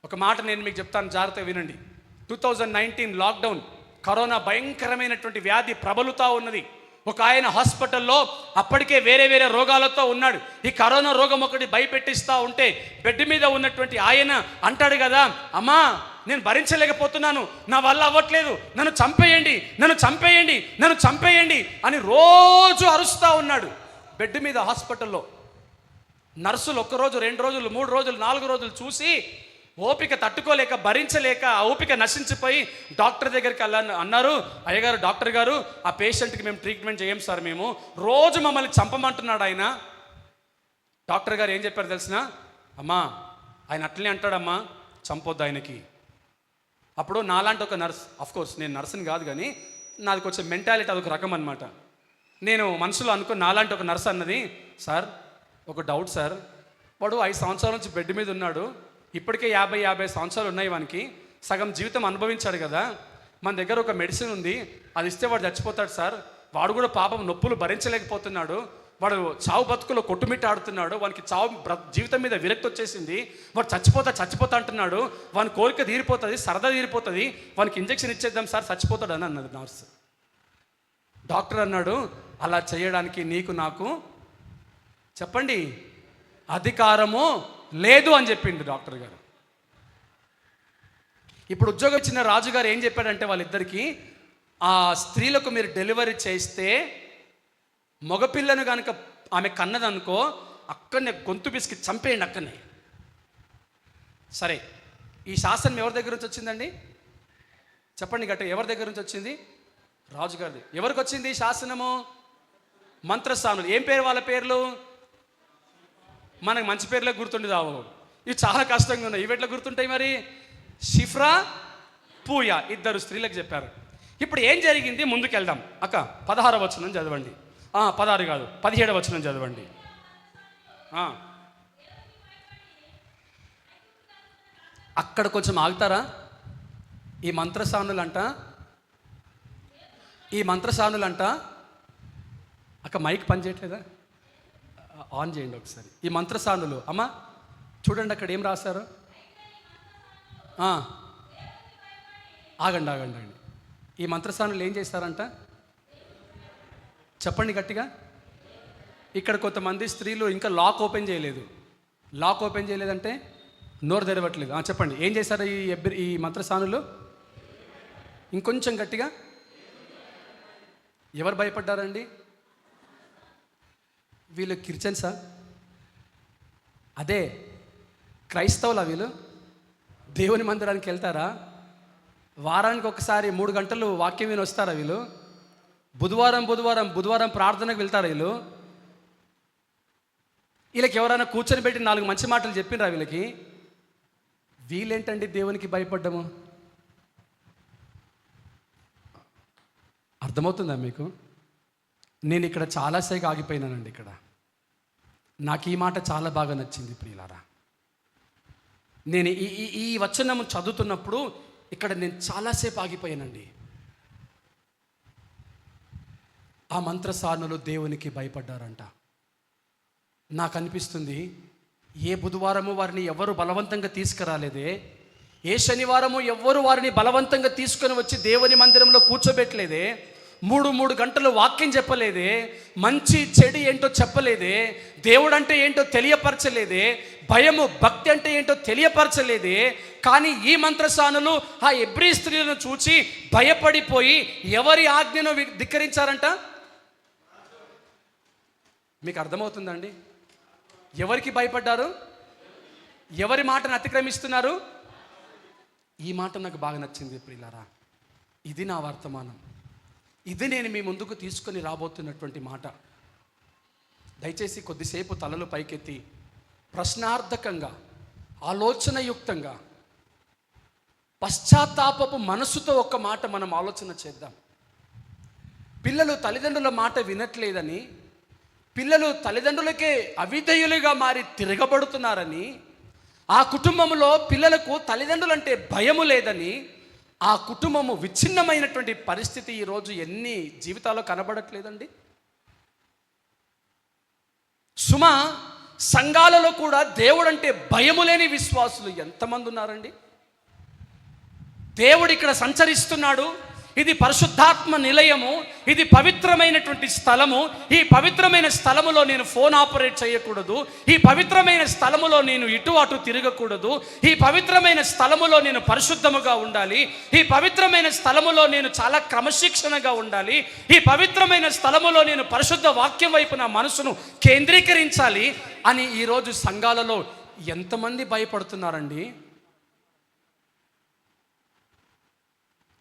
ఒక మాట నేను మీకు చెప్తాను, జాగ్రత్తగా వినండి. 2019 లాక్డౌన్, కరోనా భయంకరమైనటువంటి వ్యాధి ప్రబలుతూ ఉన్నది. ఒక ఆయన హాస్పిటల్లో అప్పటికే వేరే వేరే రోగాలతో ఉన్నాడు. ఈ కరోనా రోగం ఒకటి భయపెట్టిస్తూ ఉంటే బెడ్ మీద ఉన్నటువంటి ఆయన అంటాడు కదా, అమ్మా నేను భరించలేకపోతున్నాను, నా వల్ల అవ్వట్లేదు, నన్ను చంపేయండి, నన్ను చంపేయండి, నన్ను చంపేయండి అని రోజు అరుస్తూ ఉన్నాడు బెడ్ మీద హాస్పిటల్లో. నర్సులు 1 రోజు 2 రోజులు 3 రోజులు 4 రోజులు చూసి ఓపిక తట్టుకోలేక భరించలేక ఆ ఓపిక నశించిపోయి డాక్టర్ దగ్గరికి అన్నారు, అయ్యగారు డాక్టర్ గారు ఆ పేషెంట్కి మేము ట్రీట్మెంట్ చేయం సార్, మేము రోజు మమ్మల్ని చంపమంటున్నాడు ఆయన. డాక్టర్ గారు ఏం చెప్పారు తెలిసిన, అమ్మా ఆయన అట్లనే అంటాడమ్మా, చంపొద్దు ఆయనకి. అప్పుడు నాలాంటి ఒక నర్స్, అఫ్కోర్స్ నేను నర్సుని కాదు కానీ నాది కొంచెం మెంటాలిటీ అదొక రకం అనమాట. నేను మనసులో అనుకుని నాలాంటి ఒక నర్స్ అన్నది, సార్ ఒక డౌట్ సార్, వాడు 5 సంవత్సరాల నుంచి బెడ్ మీద ఉన్నాడు, ఇప్పటికే 50 సంవత్సరాలు ఉన్నాయి వానికి, సగం జీవితం అనుభవించాడు కదా, మన దగ్గర ఒక మెడిసిన్ ఉంది, అది ఇస్తే వాడు చచ్చిపోతాడు సార్, వాడు కూడా పాపం నొప్పులు భరించలేకపోతున్నాడు, వాడు చావు బతుకులో కొట్టుమిట్టాడుతున్నాడు, వానికి జీవితం మీద విరక్తి వచ్చేసింది, వాడు చచ్చిపోతా అంటున్నాడు, వాని కోరిక తీరిపోతుంది, సరదా తీరిపోతుంది, వానికి ఇంజెక్షన్ ఇచ్చేద్దాం సార్ చచ్చిపోతాడు అని అన్నది నర్స్. డాక్టర్ అన్నాడు, అలా చేయడానికి నీకు నాకు చెప్పండి అధికారము లేదు అని చెప్పిండు డాక్టర్ గారు. ఇప్పుడు ఉద్యోగం ఇచ్చిన రాజుగారు ఏం చెప్పాడంటే వాళ్ళిద్దరికీ, ఆ స్త్రీలకు మీరు డెలివరీ చేస్తే మగపిల్లను కనుక ఆమె కన్నదనుకో అక్కడనే గొంతు పిసికి చంపేయండి అక్కడనే. సరే, ఈ శాసనం ఎవరి దగ్గర నుంచి వచ్చిందండి చెప్పండి గట్టిగా, ఎవరి దగ్గర నుంచి వచ్చింది? రాజుగారిది. ఎవరికి వచ్చింది ఈ శాసనము? మంత్రస్థానులు. ఏం పేరు వాళ్ళ పేర్లు? మనకు మంచి పేర్లే గుర్తుండి రావు, ఇవి చాలా కష్టంగా ఉన్నాయి. ఇవి ఎట్లా గుర్తుంటాయి మరి? షిఫ్రా, పూయా, 2 స్త్రీలకు చెప్పారు. ఇప్పుడు ఏం జరిగింది ముందుకు వెళ్దాం. అక్క 16వ వచనం చదవండి. 16 కాదు 17వ వచనం చదవండి. అక్కడ కొంచెం ఆగుతారా? ఈ మంత్రసానులంట అక్క మైక్ పని చేయట్లేదా? ఆన్ చేయండి ఒకసారి. ఈ మంత్రసానులు అమ్మా చూడండి అక్కడ ఏం రాశారు. ఆగండి. ఈ మంత్రసానులు ఏం చేస్తారంట చెప్పండి గట్టిగా. ఇక్కడ కొంతమంది స్త్రీలు ఇంకా లాక్ ఓపెన్ చేయలేదంటే నోరు తెరవట్లేదు. చెప్పండి ఏం చేశారు ఈ మంత్రసానులు? ఇంకొంచెం గట్టిగా. ఎవరు భయపడ్డారండి? వీళ్ళు క్రిస్టియన్సా? అదే క్రైస్తవులా? వీళ్ళు దేవుని మందిరానికి వెళ్తారా? వారానికి ఒకసారి 3 గంటలు వాక్యం విని వస్తారా వీళ్ళు? బుధవారం ప్రార్థనకు వెళ్తారా వీళ్ళు? వీళ్ళకి ఎవరైనా కూర్చొని పెట్టి 4 మంచి మాటలు చెప్పినరా వీళ్ళకి? వీళ్ళేంటండి దేవునికి భయపడ్డము? అర్థమవుతుందా మీకు? నేను ఇక్కడ చాలాసేపు ఆగిపోయినానండి. ఇక్కడ నాకు ఈ మాట చాలా బాగా నచ్చింది ప్రియులారా. నేను ఈ వచనము చదువుతున్నప్పుడు ఇక్కడ నేను చాలాసేపు ఆగిపోయానండి. ఆ మంత్రసానులు దేవునికి భయపడ్డారంట. నాకు అనిపిస్తుంది ఏ బుధవారము వారిని ఎవరు బలవంతంగా తీసుకురాలేదే, ఏ శనివారము ఎవ్వరు వారిని బలవంతంగా తీసుకొని వచ్చి దేవుని మందిరంలో కూర్చోబెట్టలేదే, 3 గంటలు వాక్యం చెప్పలేదే, మంచి చెడు ఏంటో చెప్పలేదే, దేవుడు అంటే ఏంటో తెలియపరచలేదే, భయము భక్తి అంటే ఏంటో తెలియపరచలేదే. కానీ ఈ మంత్రసానులు ఆ ఎబ్రీ స్త్రీలను చూచి భయపడిపోయి ఎవరి ఆజ్ఞను ధిక్కరించారంట? మీకు అర్థమవుతుందండి? ఎవరికి భయపడ్డారు? ఎవరి మాటను అతిక్రమిస్తున్నారు? ఈ మాట నాకు బాగా నచ్చింది ప్రియులారా. ఇది నా వర్తమానం, ఇది నేను మీ ముందుకు తీసుకొని రాబోతున్నటువంటి మాట. దయచేసి కొద్దిసేపు తలలు పైకెత్తి ప్రశ్నార్థకంగా, ఆలోచనయుక్తంగా, పశ్చాత్తాపపు మనసుతో ఒక్క మాట మనం ఆలోచన చేద్దాం. పిల్లలు తల్లిదండ్రుల మాట వినట్లేదని, పిల్లలు తల్లిదండ్రులకే అవిధేయులుగా మారి తిరగబడుతున్నారని, ఆ కుటుంబంలో పిల్లలకు తల్లిదండ్రులంటే భయము లేదని, ఆ కుటుంబము విచ్ఛిన్నమైనటువంటి పరిస్థితి ఈరోజు ఎన్ని జీవితాల్లో కనబడట్లేదండి. సుమా, సంఘాలలో కూడా దేవుడంటే భయము లేని విశ్వాసులు ఎంతమంది ఉన్నారండి. దేవుడు ఇక్కడ సంచరిస్తున్నాడు. ఇది పరిశుద్ధాత్మ నిలయము, ఇది పవిత్రమైనటువంటి స్థలము. ఈ పవిత్రమైన స్థలములో నేను ఫోన్ ఆపరేట్ చేయకూడదు. ఈ పవిత్రమైన స్థలములో నేను ఇటు అటు తిరగకూడదు. ఈ పవిత్రమైన స్థలములో నేను పరిశుద్ధముగా ఉండాలి. ఈ పవిత్రమైన స్థలములో నేను చాలా క్రమశిక్షణగా ఉండాలి. ఈ పవిత్రమైన స్థలములో నేను పరిశుద్ధ వాక్యం వైపు నా మనసును కేంద్రీకరించాలి అని ఈరోజు సంఘాలలో ఎంతమంది భయపడుతున్నారండి.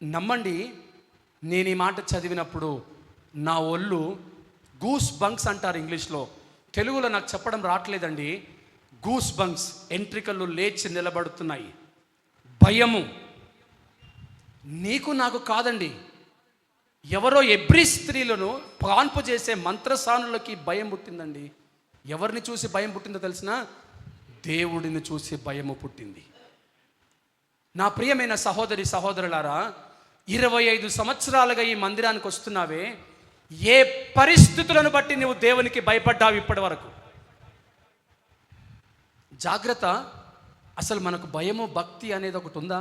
నమ్మండి, నేను ఈ మాట చదివినప్పుడు నా ఒళ్ళు గూస్ బంక్స్ అంటారు ఇంగ్లీష్లో, తెలుగులో నాకు చెప్పడం రావట్లేదండి. గూస్ బంక్స్, ఎంట్రికలు లేచి నిలబడుతున్నాయి. భయము నీకు నాకు కాదండి, ఎవరో ఎబ్రీ స్త్రీలను కాన్పు చేసే మంత్రసానులకి భయం పుట్టిందండి. ఎవరిని చూసి భయం పుట్టిందో తెలిసిన? దేవుడిని చూసి భయము పుట్టింది. నా ప్రియమైన సహోదరి సహోదరులారా, 25 సంవత్సరాలుగా ఈ మందిరానికి వస్తున్నావే, ఏ పరిస్థితులను బట్టి నువ్వు దేవునికి భయపడ్డావు ఇప్పటి వరకు? జాగ్రత్త. అసలు మనకు భయము భక్తి అనేది ఒకటి ఉందా?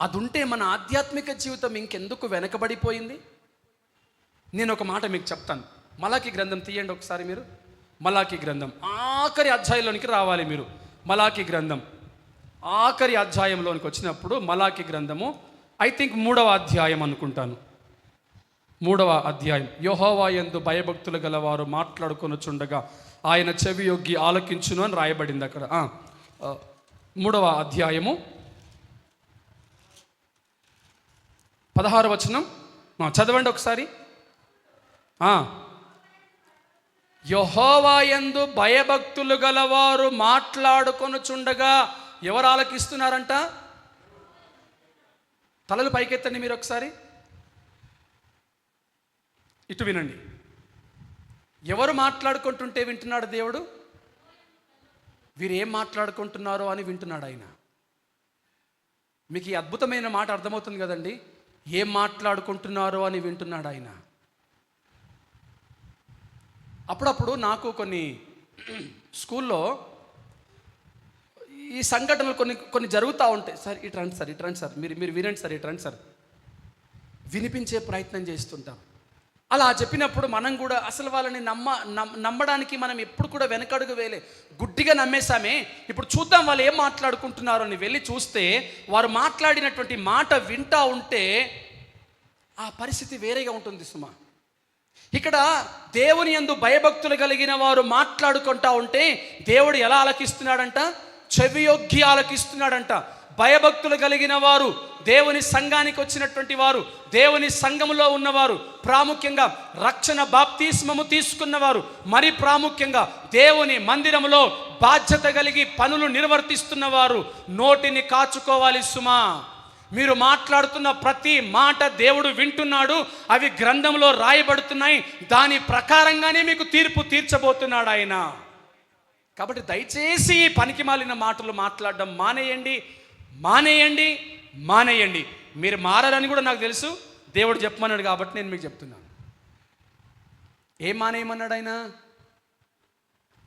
అది ఉంటే మన ఆధ్యాత్మిక జీవితం ఇంకెందుకు వెనకబడిపోయింది? నేను ఒక మాట మీకు చెప్తాను. మలాకి గ్రంథం తీయండి ఒకసారి మీరు. మలాకి గ్రంథం ఆఖరి అధ్యాయంలోనికి రావాలి మీరు. మలాకి గ్రంథం ఆఖరి అధ్యాయంలోనికి వచ్చినప్పుడు మలాకి గ్రంథము ఐ థింక్ 3వ అధ్యాయం అనుకుంటాను. 3వ అధ్యాయం. యెహోవా యందు భయభక్తులు గలవారు మాట్లాడుకొనుచుండగా ఆయన చెవి యొగ్గి ఆలకించును అని రాయబడింది అక్కడ. 3వ అధ్యాయము 16వ వచనం చదవండి ఒకసారి. యెహోవా యందు భయభక్తులు గలవారు మాట్లాడుకొనుచుండగా ఎవరు ఆలకిస్తున్నారంట? తలలు పైకెత్తండి మీరు ఒకసారి, ఇటు వినండి. ఎవరు మాట్లాడుకుంటుంటే వింటున్నాడు దేవుడు? వీరు ఏం మాట్లాడుకుంటున్నారో అని వింటున్నాడు ఆయన. మీకు ఈ అద్భుతమైన మాట అర్థమవుతుంది కదండి. ఏం మాట్లాడుకుంటున్నారో అని వింటున్నాడు ఆయన. అప్పుడప్పుడు నాకు కొన్ని స్కూల్లో ఈ సంఘటనలు కొన్ని జరుగుతూ ఉంటాయి. సార్ ఇటు రండి సార్, ఇటు రండి సార్, మీరు వినండి సార్, ఇటు రండి సార్, వినిపించే ప్రయత్నం చేస్తుంటాం. అలా చెప్పినప్పుడు మనం కూడా అసలు వాళ్ళని నమ్మడానికి మనం ఎప్పుడు కూడా వెనకడుగు వేలే, గుడ్డిగా నమ్మేశామే. ఇప్పుడు చూద్దాం వాళ్ళు ఏం మాట్లాడుకుంటున్నారు అని వెళ్ళి చూస్తే, వారు మాట్లాడినటువంటి మాట వింటా ఉంటే ఆ పరిస్థితి వేరేగా ఉంటుంది సుమా. ఇక్కడ దేవుని యందు భయభక్తులు కలిగిన వారు మాట్లాడుకుంటా ఉంటే దేవుడు ఎలా ఆలకిస్తున్నాడంట? చెవియొగ్గి ఆలకిస్తున్నాడంట. భయభక్తులు కలిగిన వారు, దేవుని సంఘానికి వచ్చినటువంటి వారు, దేవుని సంఘములో ఉన్నవారు, ప్రాముఖ్యంగా రక్షణ బాప్తిస్మము తీసుకున్నవారు, మరి ప్రాముఖ్యంగా దేవుని మందిరములో బాధ్యత కలిగి పనులు నిర్వర్తిస్తున్నవారు నోటిని కాచుకోవాలి సుమా. మీరు మాట్లాడుతున్న ప్రతి మాట దేవుడు వింటున్నాడు. అవి గ్రంథంలో రాయబడుతున్నాయి. దాని ప్రకారంగానే మీకు తీర్పు తీర్చబోతున్నాడు ఆయన. కాబట్టి దయచేసి పనికి మాలిన మాటలు మాట్లాడడం మానేయండి, మానేయండి, మానేయండి. మీరు మారారని కూడా నాకు తెలుసు, దేవుడు చెప్పమన్నాడు కాబట్టి నేను మీకు చెప్తున్నాను. ఏం మానేయమన్నాడు ఆయన?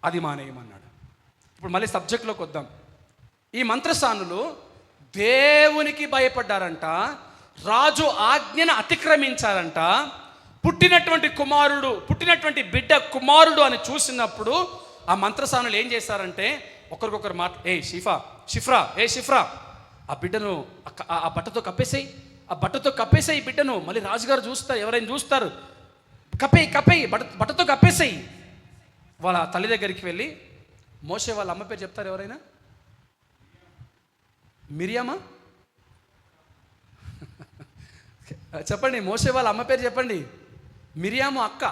అది మానేయమన్నాడు. ఇప్పుడు మళ్ళీ సబ్జెక్ట్లోకి వద్దాం. ఈ మంత్రసానులు దేవునికి భయపడ్డారంట, రాజు ఆజ్ఞను అతిక్రమించారంట. పుట్టినటువంటి బిడ్డ కుమారుడు అని చూసినప్పుడు ఆ మంత్రసానులు ఏం చేశారంటే ఒకరికొకరు షిఫ్రా ఆ బిడ్డను ఆ బట్టతో కప్పేసేయి బిడ్డను. మళ్ళీ రాజుగారు చూస్తారు, ఎవరైనా చూస్తారు, కప్పేయి బట్టతో కప్పేసేయి. వాళ్ళ తల్లి దగ్గరికి వెళ్ళి, మోషే వాళ్ళ అమ్మ పేరు చెప్తారు ఎవరైనా? మిరియామా? చెప్పండి, మోషే వాళ్ళ అమ్మ పేరు చెప్పండి. మిరియాము అక్క.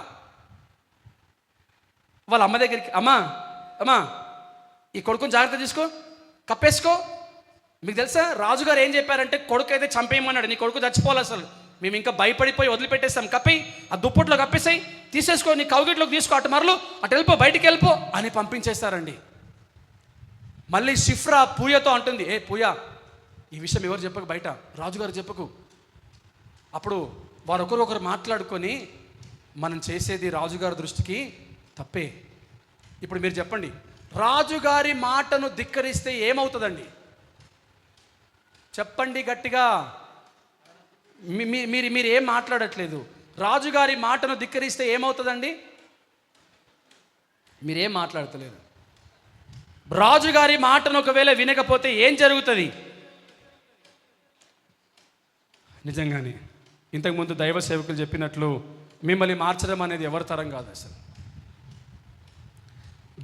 వాళ్ళ అమ్మ దగ్గరికి, అమ్మా ఈ కొడుకుని జాగ్రత్త తీసుకో, కప్పేసుకో. మీకు తెలుసా రాజుగారు ఏం చెప్పారంటే, కొడుకు అయితే చంపేయమన్నాడు. నీ కొడుకు చచ్చిపోవాలి, అసలు మేము ఇంకా భయపడిపోయి వదిలిపెట్టేస్తాం. కప్పి ఆ దుప్పట్లో కప్పేసాయి, తీసేసుకో, నీ కౌగిట్లోకి తీసుకో, అటు మరలు అటు వెళ్ళిపో, బయటికి వెళ్ళిపో అని పంపించేస్తారండి. మళ్ళీ షిఫ్రా పూయతో అంటుంది, ఏ పూయ, ఈ విషయం ఎవరు చెప్పకు, బయట రాజుగారు చెప్పకు. అప్పుడు వారు ఒకరు మాట్లాడుకొని మనం చేసేది రాజుగారి దృష్టికి తప్పే. ఇప్పుడు మీరు చెప్పండి, రాజుగారి మాటను ధిక్కరిస్తే ఏమవుతుందండి? చెప్పండి గట్టిగా. మీరు ఏం మాట్లాడట్లేదు. రాజుగారి మాటను ధిక్కరిస్తే ఏమవుతుందండి? మీరేం మాట్లాడతలేరు. రాజుగారి మాటను ఒకవేళ వినకపోతే ఏం జరుగుతుంది? నిజంగానే ఇంతకుముందు దైవ సేవకులు చెప్పినట్లు మిమ్మల్ని మార్చడం అనేది ఎవరి తరం కాదు. అసలు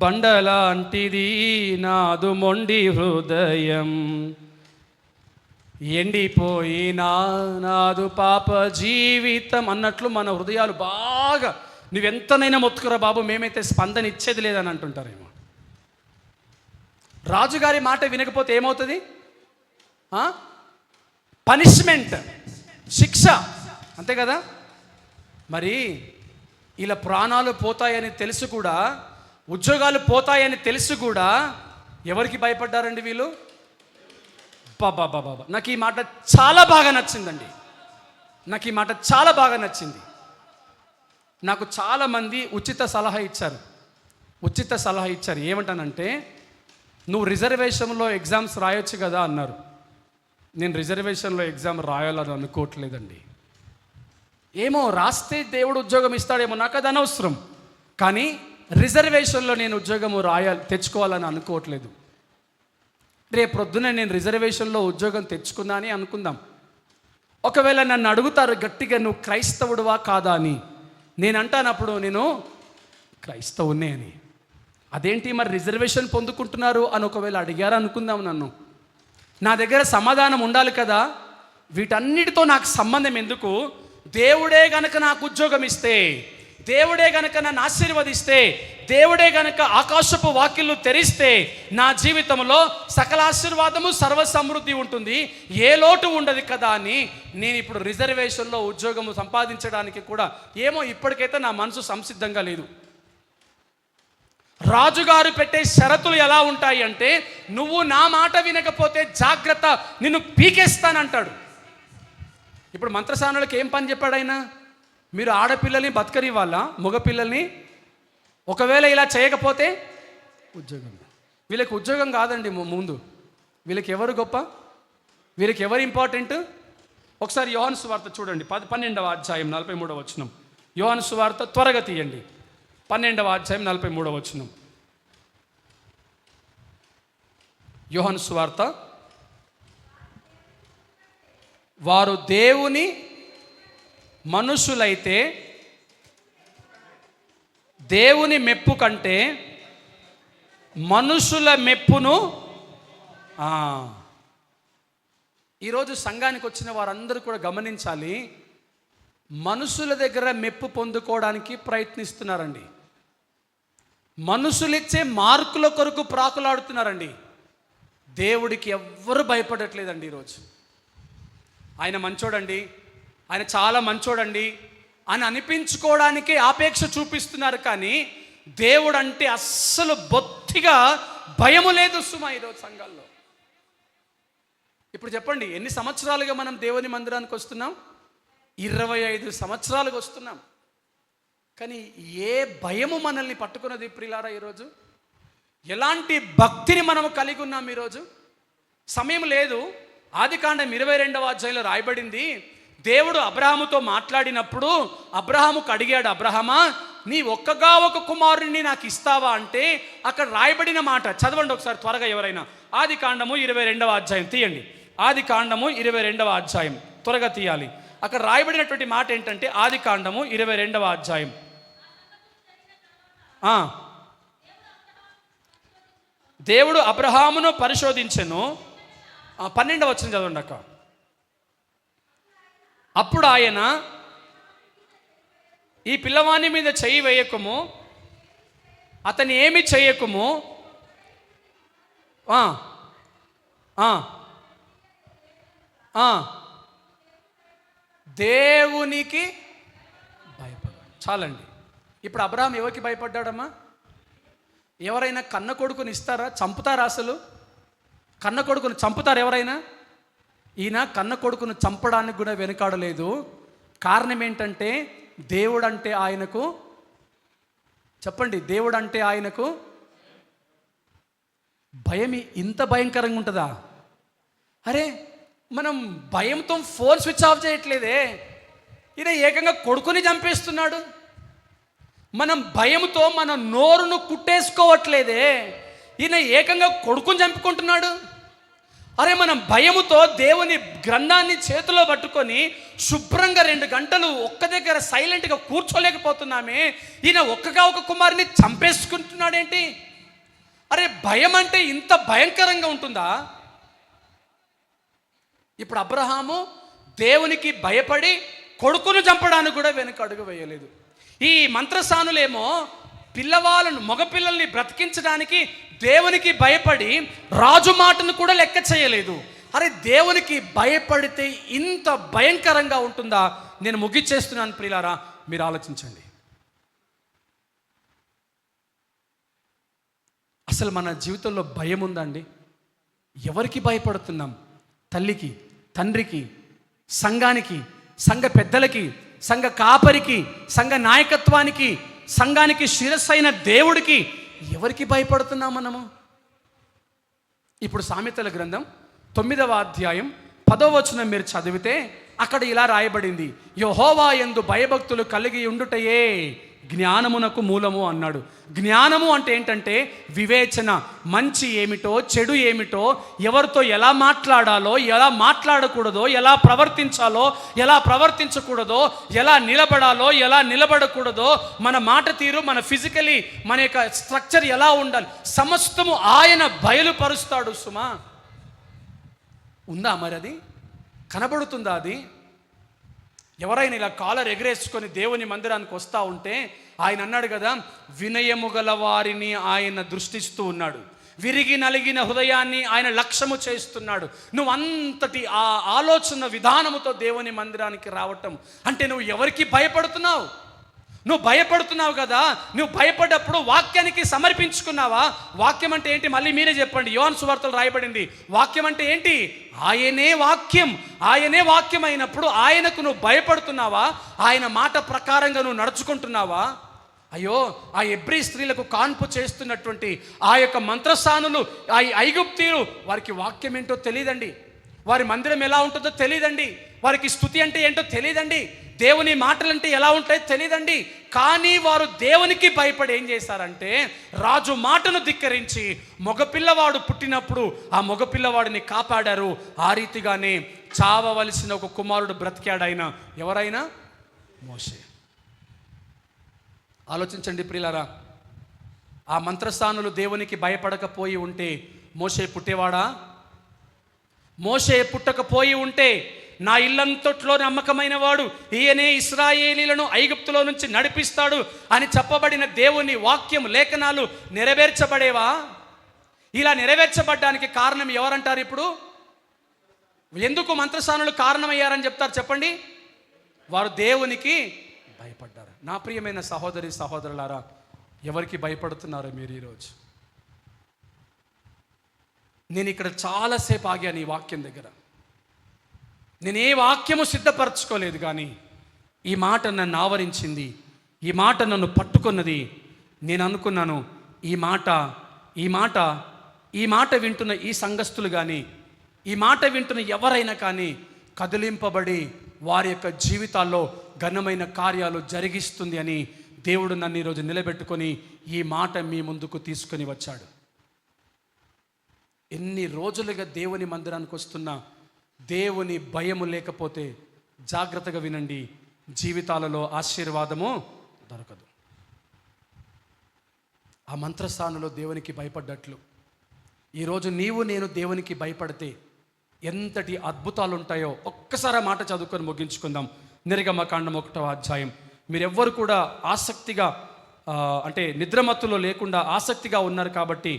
బండలాంటిది నాదు మొండి హృదయం, ఎండిపోయినా నాదు పాప జీవితం అన్నట్లు మన హృదయాలు బాగా, నువ్వెంతనైనా మొత్తుకురా బాబు, మేమైతే స్పందన ఇచ్చేది లేదని అంటుంటారేమో. రాజుగారి మాట వినకపోతే ఏమవుతుంది? పనిష్మెంట్, శిక్ష, అంతే కదా. మరి ఇలా ప్రాణాలు పోతాయని తెలుసు కూడా, ఉద్యోగాలు పోతాయని తెలుసు కూడా ఎవరికి భయపడ్డారండి వీళ్ళు? బాబా, నాకు ఈ మాట చాలా బాగా నచ్చిందండి. నాకు ఈ మాట చాలా బాగా నచ్చింది. నాకు చాలామంది ఉచిత సలహా ఇచ్చారు. ఏమంటానంటే, నువ్వు రిజర్వేషన్లో ఎగ్జామ్స్ రాయొచ్చు కదా అన్నారు. నేను రిజర్వేషన్లో ఎగ్జామ్ రాయాలని అనుకోవట్లేదండి. ఏమో రాస్తే దేవుడు ఉద్యోగం ఇస్తాడేమో, నాకు అది అనవసరం. కానీ రిజర్వేషన్లో నేను ఉద్యోగము తెచ్చుకోవాలని అనుకోవట్లేదు. రేపు ప్రొద్దున నేను రిజర్వేషన్లో ఉద్యోగం తెచ్చుకున్నా అని అనుకుందాం. ఒకవేళ నన్ను అడుగుతారు గట్టిగా, నువ్వు క్రైస్తవుడువా కాదా అని. నేను అంటానప్పుడు నేను క్రైస్తవునే అని. అదేంటి మరి రిజర్వేషన్ పొందుకుంటున్నారు అని ఒకవేళ అడిగారు అనుకుందాం నన్ను. నా దగ్గర సమాధానం ఉండాలి కదా. వీటన్నిటితో నాకు సంబంధం ఎందుకు? దేవుడే గనక నాకు ఉద్యోగం ఇస్తే, దేవుడే గనక నన్ను ఆశీర్వదిస్తే, దేవుడే గనక ఆకాశపు వాకిళ్ళు తెరిస్తే నా జీవితంలో సకల ఆశీర్వాదము సర్వ సమృద్ధి ఉంటుంది, ఏ లోటు ఉండదు కదా అని నేను ఇప్పుడు రిజర్వేషన్లో ఉద్యోగము సంపాదించడానికి కూడా ఏమో ఇప్పటికైతే నా మనసు సంసిద్ధంగా లేదు. రాజుగారు పెట్టే షరతులు ఎలా ఉంటాయి అంటే, నువ్వు నా మాట వినకపోతే జాగ్రత్త, నిన్ను పీకేస్తానంటాడు. ఇప్పుడు మంత్రసానులకు ఏం పని చెప్పాడు ఆయన? మీరు ఆడపిల్లల్ని బతకని వాళ్ళ, మగపిల్లల్ని ఒకవేళ ఇలా చేయకపోతే ఉద్యోగం. వీళ్ళకి ఉద్యోగం కాదండి ముందు, వీళ్ళకి ఎవరు గొప్ప, వీళ్ళకి ఎవరు ఇంపార్టెంట్? ఒకసారి యోహాను సువార్త చూడండి, 12వ అధ్యాయం 43వ వచనం. యోహాను సువార్త త్వరగా తీయండి, 12వ అధ్యాయం 43వ వచనం. యోహాను సువార్త. వారు దేవుని మనుషులైతే దేవుని మెప్పు కంటే మనుషుల మెప్పును. ఈరోజు సంఘానికి వచ్చిన వారందరూ కూడా గమనించాలి, మనుషుల దగ్గర మెప్పు పొందుకోవడానికి ప్రయత్నిస్తున్నారండి. మనుషులిచ్చే మార్కుల కొరకు ప్రాకులాడుతున్నారండి. దేవుడికి ఎవ్వరు భయపడట్లేదండి. ఈరోజు ఆయన మంచోడండి, ఆయన చాలా మంచోడండి అని అనిపించుకోవడానికే ఆపేక్ష చూపిస్తున్నారు. కానీ దేవుడు అంటే అస్సలు బొత్తిగా భయము లేదు సుమా ఈరోజు సంఘాల్లో. ఇప్పుడు చెప్పండి, ఎన్ని సంవత్సరాలుగా మనం దేవుని మందిరానికి వస్తున్నాం? 25 సంవత్సరాలుగా వస్తున్నాం. కానీ ఏ భయము మనల్ని పట్టుకున్నది ప్రియులారా? ఈరోజు ఎలాంటి భక్తిని మనము కలిగి ఉన్నాం? ఈరోజు సమయం లేదు. ఆదికాండం 22వ అధ్యాయంలో రాయబడింది, దేవుడు అబ్రహాముతో మాట్లాడినప్పుడు అబ్రహాముకు అడిగాడు, అబ్రహమా నీ ఒక్కగా ఒక కుమారుడిని నాకు ఇస్తావా అంటే అక్కడ రాయబడిన మాట చదవండి ఒకసారి త్వరగా ఎవరైనా. ఆదికాండము 22వ అధ్యాయం తీయండి. ఆదికాండము 22వ అధ్యాయం త్వరగా తీయాలి. అక్కడ రాయబడినటువంటి మాట ఏంటంటే, ఆదికాండము 22వ అధ్యాయం దేవుడు అబ్రహామును పరిశోధించెను. 12వ వచనం చదవండి అక్క. అప్పుడు ఆయన, ఈ పిల్లవాని మీద చెయ్యి వేయకము, అతని ఏమి చేయకము, దేవునికి భయపడ్డాడు. చాలండి. ఇప్పుడు అబ్రహాం ఎవరికి భయపడ్డాడమ్మా? ఎవరైనా కన్న కొడుకుని ఇస్తారా? చంపుతారా? అసలు కన్న కొడుకుని చంపుతారు ఎవరైనా? ఈయన కన్న కొడుకును చంపడానికి కూడా వెనుకాడలేదు. కారణం ఏంటంటే దేవుడు అంటే ఆయనకు, చెప్పండి, దేవుడు అంటే ఆయనకు భయం. ఇంత భయంకరంగా ఉంటుందా? అరే, మనం భయంతో ఫోన్ స్విచ్ ఆఫ్ చేయట్లేదే, ఈయన ఏకంగా కొడుకుని చంపేస్తున్నాడు. మనం భయంతో మన నోరును కుట్టేసుకోవట్లేదే, ఈయన ఏకంగా కొడుకుని చంపుకుంటున్నాడు. అరే, మనం భయముతో దేవుని గ్రంథాన్ని చేతిలో పట్టుకొని శుభ్రంగా 2 గంటలు ఒక్క దగ్గర సైలెంట్గా కూర్చోలేకపోతున్నామే, ఈయన ఒక్కగా ఒక కుమారుని చంపేసుకుంటున్నాడేంటి? అరే, భయం అంటే ఇంత భయంకరంగా ఉంటుందా? ఇప్పుడు అబ్రహాము దేవునికి భయపడి కొడుకును చంపడానికి కూడా వెనక అడుగు వేయలేదు. ఈ మంత్రసానులేమో పిల్లవాళ్ళను, మగపిల్లల్ని బ్రతికించడానికి దేవునికి భయపడి రాజు మాటను కూడా లెక్క చేయలేదు. అరే, దేవునికి భయపడితే ఇంత భయంకరంగా ఉంటుందా? నేను ముగిచ్చేస్తున్నాను ప్రియులారా, మీరు ఆలోచించండి. అసలు మన జీవితంలో భయం ఉందండి? ఎవరికి భయపడుతున్నాం? తల్లికి, తండ్రికి, సంఘానికి, సంఘ పెద్దలకి, సంఘ కాపరికి, సంఘ నాయకత్వానికి, సంఘానికి శిరస్సైన దేవుడికి ఎవరికి భయపడుతున్నాం మనము? ఇప్పుడు సామెతల గ్రంథం 9వ అధ్యాయం 10వ వచనం మీరు చదివితే అక్కడ ఇలా రాయబడింది, యెహోవా యందు భయభక్తులు కలిగి ఉండుటయే జ్ఞానమునకు మూలము అన్నాడు. జ్ఞానము అంటే ఏంటంటే వివేచన. మంచి ఏమిటో, చెడు ఏమిటో, ఎవరితో ఎలా మాట్లాడాలో, ఎలా మాట్లాడకూడదో, ఎలా ప్రవర్తించాలో, ఎలా ప్రవర్తించకూడదో, ఎలా నిలబడాలో, ఎలా నిలబడకూడదో, మన మాట తీరు, మన ఫిజికలీ మన యొక్క స్ట్రక్చర్ ఎలా ఉండాలి, సమస్తము ఆయన బయలుపరుస్తాడు. సుమా, ఉందా మరి? అది కనబడుతుందా? అది ఎవరైనా ఇలా కాలర్ ఎగరేసుకొని దేవుని మందిరానికి వస్తూ ఉంటే ఆయన అన్నాడు కదా, వినయము గల వారిని ఆయన దృష్టిస్తూ ఉన్నాడు, విరిగి నలిగిన హృదయాన్ని ఆయన లక్ష్యము చేస్తున్నాడు. నువ్వు అంతటి ఆ ఆలోచన విధానముతో దేవుని మందిరానికి రావటం అంటే నువ్వు ఎవరికి భయపడుతున్నావు? నువ్వు భయపడుతున్నావు కదా, నువ్వు భయపడ్డప్పుడు వాక్యానికి సమర్పించుకున్నావా? వాక్యం అంటే ఏంటి? మళ్ళీ మీరే చెప్పండి. యోహాను సువార్తలో రాయబడింది, వాక్యం అంటే ఏంటి? ఆయనే వాక్యం. ఆయనే వాక్యం అయినప్పుడు ఆయనకు నువ్వు భయపడుతున్నావా? ఆయన మాట ప్రకారంగా నువ్వు నడుచుకుంటున్నావా? అయ్యో, ఆ ఎబ్రీ స్త్రీలకు కాన్పు చేస్తున్నటువంటి ఆ యొక్క మంత్రసానులు, ఆ ఐగుప్తీయులు, వారికి వాక్యం ఏంటో తెలియదండి, వారి మందిరం ఎలా ఉంటుందో తెలియదండి, వారికి స్తుతి అంటే ఏంటో తెలియదండి, దేవుని మాటలంటే ఎలా ఉంటాయో తెలియదండి. కానీ వారు దేవునికి భయపడి ఏం చేశారంటే రాజు మాటను ధిక్కరించి మగపిల్లవాడు పుట్టినప్పుడు ఆ మగపిల్లవాడిని కాపాడారు. ఆ రీతిగానే చావవలసిన ఒక కుమారుడు బ్రతికాడు. ఆయన ఎవరైనా? మోషే. ఆలోచించండి ప్రియులారా, ఆ మంత్రస్థానులు దేవునికి భయపడకపోయి ఉంటే మోషే పుట్టేవాడా? మోషే పుట్టకపోయి ఉంటే నా ఇల్లంతట్లో నమ్మకమైన వాడు ఈయనే ఇశ్రాయేలీలను ఐగుప్తులో నుంచి నడిపిస్తాడు అని చెప్పబడిన దేవుని వాక్యం, లేఖనాలు నెరవేర్చబడేవా? ఇలా నెరవేర్చబడ్డానికి కారణం ఎవరంటారు? ఇప్పుడు ఎందుకు మంత్రసానులు కారణమయ్యారని చెప్తారు చెప్పండి? వారు దేవునికి భయపడ్డారు. నా ప్రియమైన సహోదరి సహోదరులారా, ఎవరికి భయపడుతున్నారు మీరు ఈరోజు? నేను ఇక్కడ చాలాసేపు ఆగాను ఈ వాక్యం దగ్గర. నేను ఏ వాక్యము సిద్ధపరచుకోలేదు, కానీ ఈ మాట నన్ను ఆవరించింది, ఈ మాట నన్ను పట్టుకున్నది. నేను అనుకున్నాను, ఈ మాట వింటున్న ఈ సంఘస్థులు కానీ, ఈ మాట వింటున్న ఎవరైనా కానీ కదిలింపబడి వారి యొక్క జీవితాల్లో ఘనమైన కార్యాలు జరిగిస్తుంది అని దేవుడు నన్ను ఈరోజు నిలబెట్టుకొని ఈ మాట మీ ముందుకు తీసుకొని వచ్చాడు. ఎన్ని రోజులుగా దేవుని మందిరానికి వస్తున్నా దేవుని భయము లేకపోతే జాగ్రత్తగా వినండి, జీవితాలలో ఆశీర్వాదము దొరకదు. ఆ మంత్రస్థానంలో దేవునికి భయపడ్డట్లు ఈరోజు నీవు నేను దేవునికి భయపడితే ఎంతటి అద్భుతాలు ఉంటాయో ఒక్కసారి మాట చదువుకొని ముగించుకుందాం. నిర్గమకాండం 1వ అధ్యాయం. మీరెవ్వరు కూడా ఆసక్తిగా అంటే నిద్రమత్తులో లేకుండా ఆసక్తిగా ఉన్నారు కాబట్టి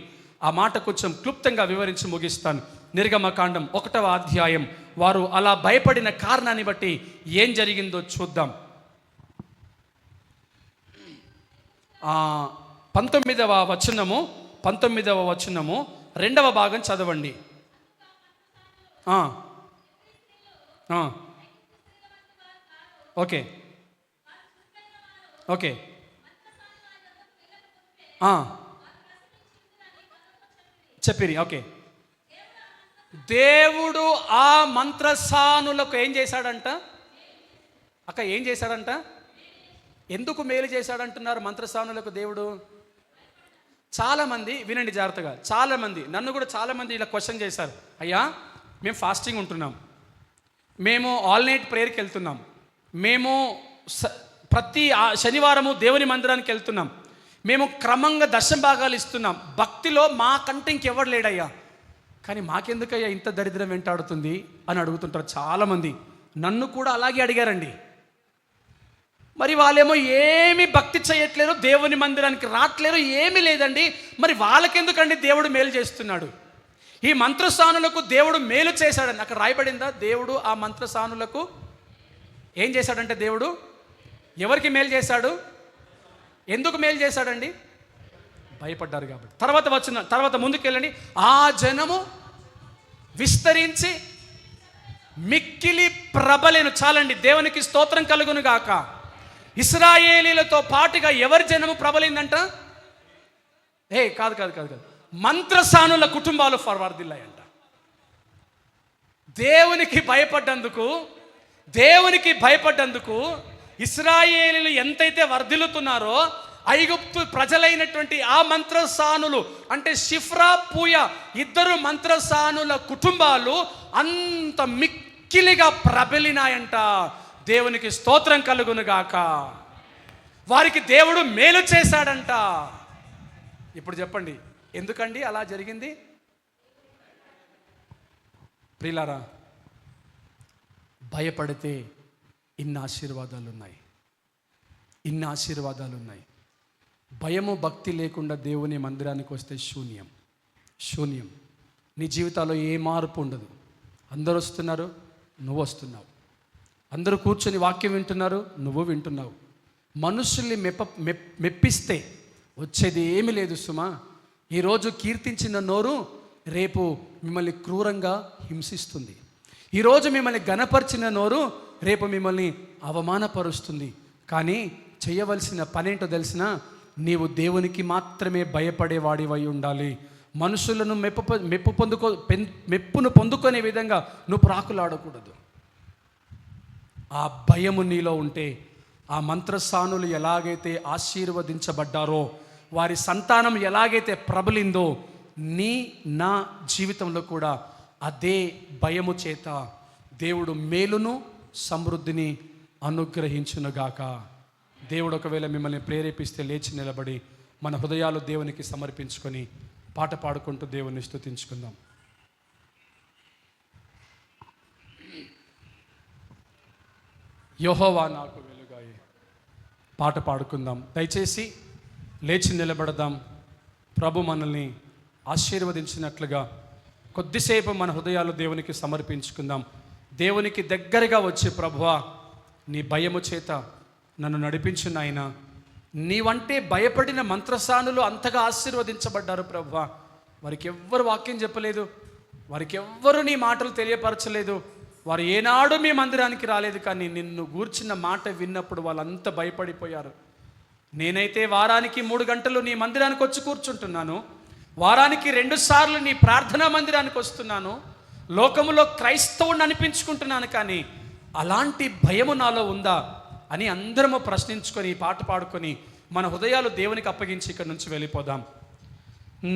ఆ మాట కొంచెం క్లుప్తంగా వివరించి ముగిస్తాను. నిర్గమకాండం 1వ అధ్యాయం. వారు అలా భయపడిన కారణాన్ని బట్టి ఏం జరిగిందో చూద్దాం. 19వ వచనము 2వ భాగం చదవండి. ఓకే ఓకే చెప్పిరి. ఓకే, దేవుడు ఆ మంత్రసానులకు ఏం చేశాడంట? అక్క ఏం చేశాడంట? ఎందుకు మేలు చేశాడంటున్నారు మంత్రసానులకు దేవుడు? చాలామంది వినండి జాగ్రత్తగా, చాలామంది నన్ను కూడా చాలామంది ఇలా క్వశ్చన్ చేశారు. అయ్యా, మేము ఫాస్టింగ్ ఉంటున్నాం, మేము ఆల్ నైట్ ప్రేయర్కి వెళ్తున్నాం, మేము ప్రతి శనివారము దేవుని మందిరానికి వెళ్తున్నాం, మేము క్రమంగా దశభాగాలు ఇస్తున్నాం, భక్తిలో మాకంటే ఇంకెవడు లేడయ్యా, కానీ మాకెందుకయ్యా ఇంత దరిద్రం వెంటాడుతుంది అని అడుగుతుంటారు చాలామంది. నన్ను కూడా అలాగే అడిగారండి. మరి వాళ్ళేమో ఏమీ భక్తి చేయట్లేరు, దేవుని మందిరానికి రావట్లేరు, ఏమీ లేదండి, మరి వాళ్ళకెందుకండి దేవుడు మేలు చేస్తున్నాడు? ఈ మంత్రసానులకు దేవుడు మేలు చేశాడని అక్కడ రాయబడిందా? దేవుడు ఆ మంత్రసానులకు ఏం చేశాడంటే, దేవుడు ఎవరికి మేలు చేశాడు? ఎందుకు మేలు చేశాడండి? భయపడ్డారు కాబట్టి. తర్వాత ముందుకెళ్ళండి. ఆ జనము విస్తరించి మిక్కిలి ప్రబలెను. చాలండి, దేవునికి స్తోత్రం కలుగును గాక. ఇశ్రాయేలీలతో పాటుగా ఎవరి జనము ప్రబలిందంట? కాదు, మంత్రసానుల కుటుంబాలు వర్ధిల్లాయంట. దేవునికి భయపడ్డందుకు ఇశ్రాయేలీలు ఎంతైతే వర్ధిల్లుతున్నారో, ఐగుప్తు ప్రజలైనటువంటి ఆ మంత్రసానులు అంటే షిఫ్రా పూయ 2 మంత్రసానుల కుటుంబాలు అంత మిక్కిలిగా ప్రబలినాయంట. దేవునికి స్తోత్రం కలుగును గాక. వారికి దేవుడు మేలు చేశాడంట. ఇప్పుడు చెప్పండి, ఎందుకండి అలా జరిగింది? ప్రియులారా, భయపడితే ఇన్ని ఆశీర్వాదాలు ఉన్నాయి. భయము భక్తి లేకుండా దేవుని మందిరానికి వస్తే శూన్యం. నీ జీవితాల్లో ఏ మార్పు ఉండదు. అందరూ వస్తున్నారు, నువ్వు వస్తున్నావు. అందరూ కూర్చొని వాక్యం వింటున్నారు, నువ్వు వింటున్నావు. మనుషుల్ని మెప్పిస్తే వచ్చేది ఏమీ లేదు సుమా. ఈరోజు కీర్తించిన నోరు రేపు మిమ్మల్ని క్రూరంగా హింసిస్తుంది. ఈరోజు మిమ్మల్ని గణపరిచిన నోరు రేపు మిమ్మల్ని అవమానపరుస్తుంది. కానీ చేయవలసిన పనేంటో తెలిసిన, నీవు దేవునికి మాత్రమే భయపడేవాడివై ఉండాలి. మనుషులను మెప్పును పొందుకునే విధంగా నువ్వు ప్రాకులాడకూడదు. ఆ భయము నీలో ఉంటే, ఆ మంత్రసానులు ఎలాగైతే ఆశీర్వదించబడ్డారో, వారి సంతానం ఎలాగైతే ప్రబలిందో, నా జీవితంలో కూడా అదే భయము చేత దేవుడు మేలును సమృద్ధిని అనుగ్రహించునుగాక. దేవుడు ఒకవేళ మిమ్మల్ని ప్రేరేపిస్తే లేచి నిలబడి మన హృదయాలు దేవునికి సమర్పించుకొని పాట పాడుకుంటూ దేవుని స్తుతించుకుందాం. యెహోవా నాకు వెలుగాయే పాట పాడుకుందాం. దయచేసి లేచి నిలబడదాం. ప్రభు మనల్ని ఆశీర్వదించినట్లుగా కొద్దిసేపు మన హృదయాలు దేవునికి సమర్పించుకుందాం. దేవునికి దగ్గరగా వచ్చి, ప్రభువా నీ భయము చేత నన్ను నడిపించు నాయనా. నీవంటే భయపడిన మంత్రసానులు అంతగా ఆశీర్వదించబడ్డారు ప్రభువా. వారికి ఎవ్వరు వాక్యం చెప్పలేదు, వారికి ఎవ్వరు నీ మాటలు తెలియపరచలేదు, వారు ఏనాడు మీ మందిరానికి రాలేదు. కానీ నిన్ను గూర్చిన మాట విన్నప్పుడు వాళ్ళంతా భయపడిపోయారు. నేనైతే వారానికి 3 గంటలు నీ మందిరానికి వచ్చి కూర్చుంటున్నాను, వారానికి 2 సార్లు నీ ప్రార్థనా మందిరానికి వస్తున్నాను, లోకములో క్రైస్తవుని అనిపించుకుంటున్నాను. కానీ అలాంటి భయము నాలో ఉందా అని అందరము ప్రశ్నించుకొని ఈ పాట పాడుకొని మన హృదయాలు దేవునికి అప్పగించి ఇక్కడి నుంచి వెళ్ళిపోదాం.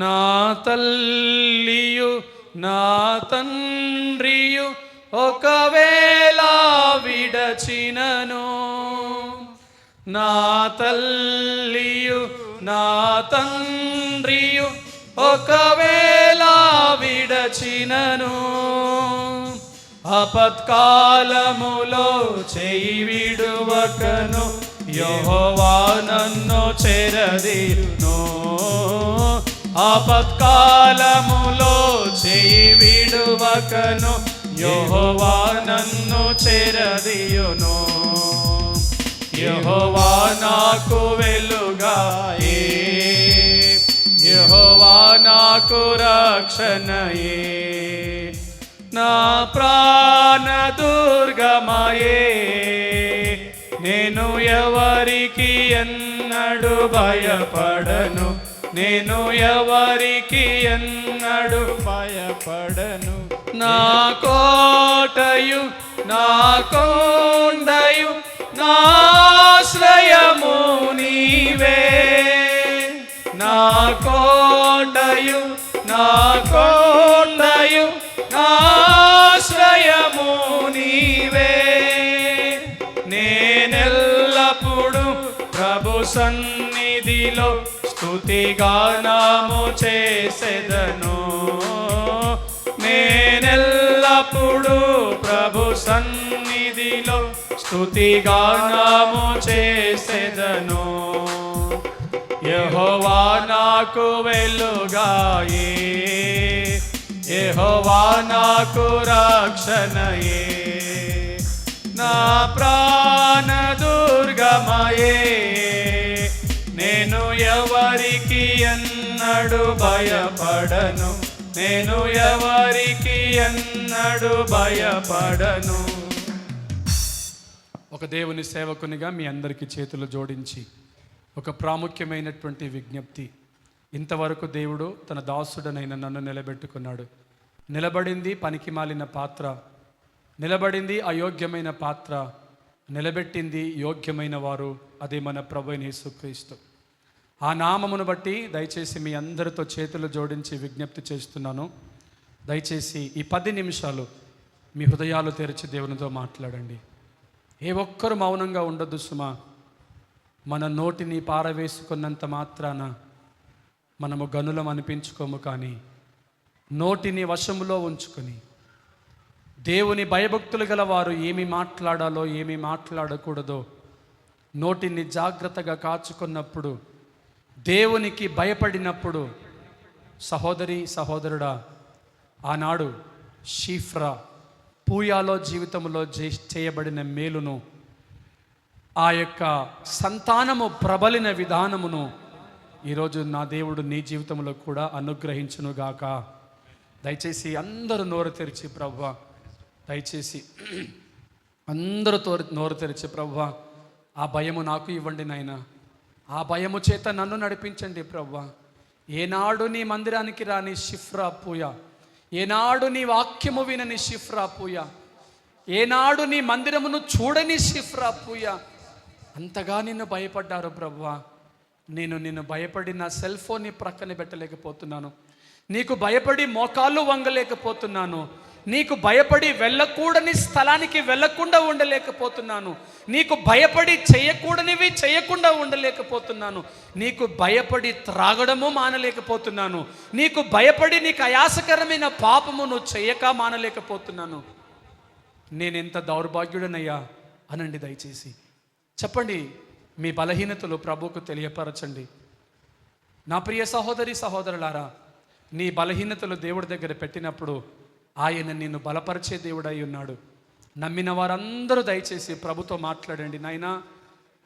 నా తల్లియు నా తండ్రియు ఒకవేళ విడచినను, నా తల్లియు నా తండ్రియు ఒకవేళ విడచినను, ఆపత్కాలములో చేయి విడువకను యెహోవా నన్ను చెరదీయును, ఆపత్కాలములో చేయి విడువకను విడువకను, యెహోవా నన్ను చేరదీయును. యెహోవా నాకు వెలుగాయే, యెహోవా నాకు రక్షణయే. నా ప్రాణ దుర్గమయే, నేను ఎవరికి ఎన్నడు భయపడను, నేను ఎవరికి ఎన్నడు భయపడను. నా కోటయు నా కొండయు నాశ్రయము నీవే, నా కోటయు నా కొండయు నాశ్రయము నీవే. నేనెల్లప్పుడు ప్రభు సన్నిధిలో స్తుతిగానము చేసెదను. నేనెల్లప్పుడు ప్రభు సన్నిధిలో స్తుతిగానము చేసెదను. యెహోవా నాకు వెలుగాయే, యెహోవా నాకు రక్షణయే. నా ప్రాణ దుర్గమయే, నేను ఎవరికి ఎన్నడు భయపడను, నేను ఎవరికి ఎన్నడు భయపడను. ఒక దేవుని సేవకునిగా మీ అందరికీ చేతులు జోడించి ఒక ప్రాముఖ్యమైనటువంటి విజ్ఞప్తి. ఇంతవరకు దేవుడు తన దాసుడనైన నన్ను నిలబెట్టుకున్నాడు. నిలబడింది పనికి మాలిన పాత్ర, నిలబడింది అయోగ్యమైన పాత్ర, నిలబెట్టింది యోగ్యమైన వారు, అదే మన ప్రభువైన యేసుక్రీస్తు. ఆ నామమును బట్టి దయచేసి మీ అందరితో చేతులు జోడించి విజ్ఞప్తి చేస్తున్నాను. దయచేసి ఈ 10 నిమిషాలు మీ హృదయాలు తెరిచి దేవునితో మాట్లాడండి. ఏ ఒక్కరు మౌనంగా ఉండొద్దు సుమా. మన నోటిని పారవేసుకున్నంత మాత్రాన మనము గనులం అనిపించుకోము, కానీ నోటిని వశములో ఉంచుకొని దేవుని భయభక్తులు గల వారు ఏమి మాట్లాడాలో ఏమి మాట్లాడకూడదో నోటిని జాగ్రత్తగా కాచుకున్నప్పుడు, దేవునికి భయపడినప్పుడు, సహోదరి సహోదరుడా, ఆనాడు షీఫ్రా పూయాలో జీవితంలో చేయబడిన మేలును, ఆ యొక్క సంతానము ప్రబలిన విధానమును ఈరోజు నా దేవుడు నీ జీవితంలో కూడా అనుగ్రహించునుగాక. దయచేసి అందరూ నోరు తెరిచి ప్రభువా, దయచేసి అందరూ నోరు తెరిచి ప్రభువా, ఆ భయము నాకు ఇవ్వండి నాయనా, ఆ భయము చేత నన్ను నడిపించండి ప్రభువా. ఏనాడు నీ మందిరానికి రాని షిఫ్రా పూయ, ఏనాడు నీ వాక్యము వినని షిఫ్రా పూయ, ఏనాడు నీ మందిరమును చూడని షిఫ్రా పూయ, అంతగా నిన్ను భయపడ్డారు ప్రభువా. నేను నిన్ను భయపడి నా సెల్ ఫోన్ని ప్రక్కన పెట్టలేకపోతున్నాను, నీకు భయపడి మోకాళ్ళు వంగలేకపోతున్నాను, నీకు భయపడి వెళ్ళకూడని స్థలానికి వెళ్ళకుండా ఉండలేకపోతున్నాను, నీకు భయపడి చేయకూడనివి చేయకుండా ఉండలేకపోతున్నాను, నీకు భయపడి త్రాగడము మానలేకపోతున్నాను, నీకు భయపడి నీకు ఆయాసకరమైన పాపమును చేయక మానలేకపోతున్నాను. నేనెంత దౌర్భాగ్యుడనయ్యా అనండి. దయచేసి చెప్పండి, మీ బలహీనతలు ప్రభువుకు తెలియపరచండి. నా ప్రియ సహోదరి సహోదరులారా, నీ బలహీనతలు దేవుడి దగ్గర పెట్టినప్పుడు ఆయన నిన్ను బలపరిచే దేవుడై ఉన్నాడు. నమ్మిన వారందరూ దయచేసి ప్రభుతో మాట్లాడండి. నాయనా,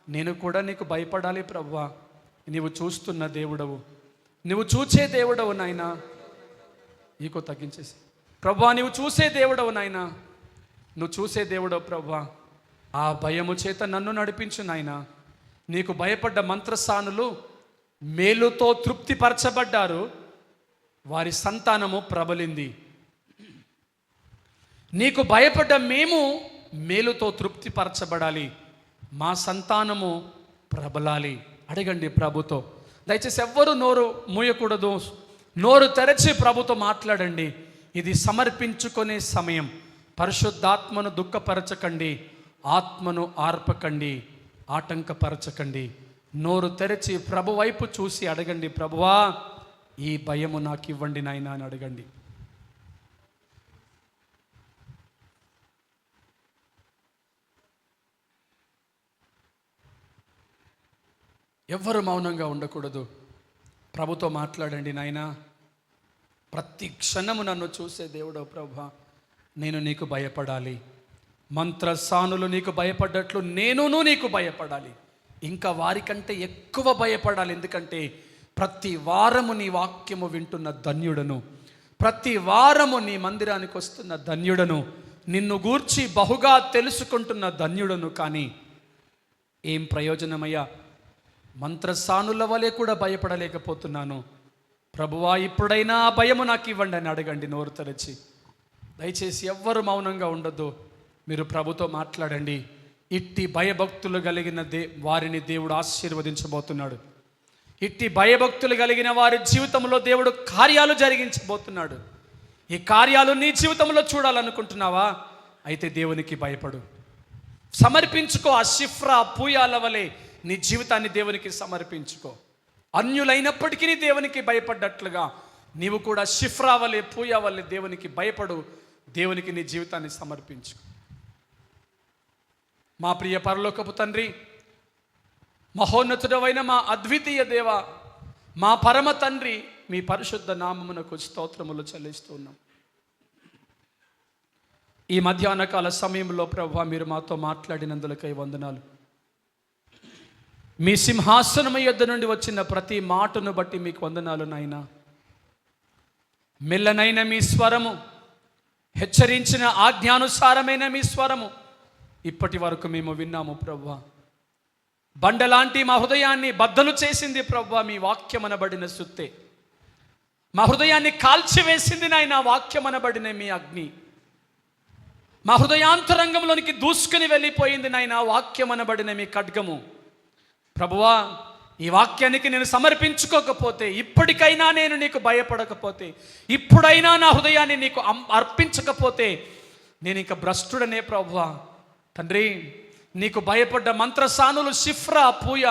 నేను కూడా నీకు భయపడాలి ప్రభువా, నీవు చూస్తున్న దేవుడవు, నువ్వు చూచే దేవుడవు నాయనా. ఈకో తగ్గించేసి, ప్రభువా నీవు చూసే దేవుడవు నాయనా, నువ్వు చూసే దేవుడవు ప్రభువా. ఆ భయము చేత నన్ను నడిపించు నాయనా. నీకు భయపడ్డ మంత్రసానులు మేలుతో తృప్తిపరచబడ్డారు, వారి సంతానము ప్రబలింది. నీకు భయపడ్డ మేము మేలుతో తృప్తిపరచబడాలి, మా సంతానము ప్రబలాలి. అడగండి ప్రభుతో. దయచేసి ఎవ్వరూ నోరు మూయకూడదు, నోరు తెరచి ప్రభుతో మాట్లాడండి. ఇది సమర్పించుకునే సమయం. పరిశుద్ధాత్మను దుఃఖపరచకండి, ఆత్మను ఆర్పకండి, ఆటంకపరచకండి. నోరు తెరచి ప్రభు వైపు చూసి అడగండి, ప్రభువా ఈ భయము నాకు ఇవ్వండి నాయనా అని అడగండి. ఎవ్వరు మౌనంగా ఉండకూడదు. ప్రభుతో మాట్లాడండి. నాయనా, ప్రతి క్షణము నన్ను చూసే దేవుడో ప్రభువా, నేను నీకు భయపడాలి. మంత్రసానులు నీకు భయపడ్డట్లు నేనును నీకు భయపడాలి, ఇంకా వారికంటే ఎక్కువ భయపడాలి. ఎందుకంటే ప్రతి వారము నీ వాక్యము వింటున్న ధన్యుడను, ప్రతి వారము నీ మందిరానికి వస్తున్న ధన్యుడను, నిన్ను గూర్చి బహుగా తెలుసుకుంటున్న ధన్యుడను. కానీ ఏం ప్రయోజనమయ్యా, మంత్రసానుల వలె కూడా భయపడలేకపోతున్నాను. ప్రభువా, ఇప్పుడైనా ఆ భయము నాకు ఇవ్వండి అని అడగండి నోరు తెరచి. దయచేసి ఎవ్వరు మౌనంగా ఉండొద్దు, మీరు ప్రభుతో మాట్లాడండి. ఇట్టి భయభక్తులు కలిగిన వారిని దేవుడు ఆశీర్వదించబోతున్నాడు. ఇట్టి భయభక్తులు కలిగిన వారి జీవితంలో దేవుడు కార్యాలు జరిగించబోతున్నాడు. ఈ కార్యాలు నీ జీవితంలో చూడాలనుకుంటున్నావా? అయితే దేవునికి భయపడు, సమర్పించుకో. ఆ షిఫ్రా పూయాల వలె నీ జీవితాన్ని దేవునికి సమర్పించుకో. అన్యులైనప్పటికీ దేవునికి భయపడ్డట్లుగా నీవు కూడా షిఫ్రా వలె పూయా వలె దేవునికి భయపడు, దేవునికి నీ జీవితాన్ని సమర్పించు. మా ప్రియ పరలోకపు తండ్రి, మహోన్నతుడవైన మా అద్వితీయ దేవ, మా పరమ తండ్రి, మీ పరిశుద్ధ నామమునకు స్తోత్రములు చెల్లిస్తూ ఉన్నాం. ఈ మధ్యాహ్న కాల సమయంలో ప్రభువా, మీరు మాతో మాట్లాడినందులకై వందనాలు. మీ సింహాసనము యొద్ద నుండి వచ్చిన ప్రతి మాటను బట్టి మీకు వందనాలు నాయనా. మెల్లనైన మీ స్వరము, హెచ్చరించిన ఆజ్ఞానుసారమైన మీ స్వరము ఇప్పటి వరకు మేము విన్నాము ప్రభువా. బండలాంటి మా హృదయాన్ని బద్దలు చేసింది ప్రభువా మీ వాక్యమనబడిన సుత్తే. మా హృదయాన్ని కాల్చివేసింది నాయన వాక్యమనబడిన మీ అగ్ని. మా హృదయాంతరంగంలోనికి దూసుకుని వెళ్ళిపోయింది నాయన వాక్యమనబడిన మీ ఖడ్గము. ప్రభువా, ఈ వాక్యానికి నేను సమర్పించుకోకపోతే, ఇప్పటికైనా నేను నీకు భయపడకపోతే, ఇప్పుడైనా నా హృదయాన్ని నీకు అర్పించకపోతే నేను ఇంకా భ్రష్టుడనే ప్రభువా. తండ్రి, నీకు భయపడ్డ మంత్రసానులు షిఫ్రా పూయ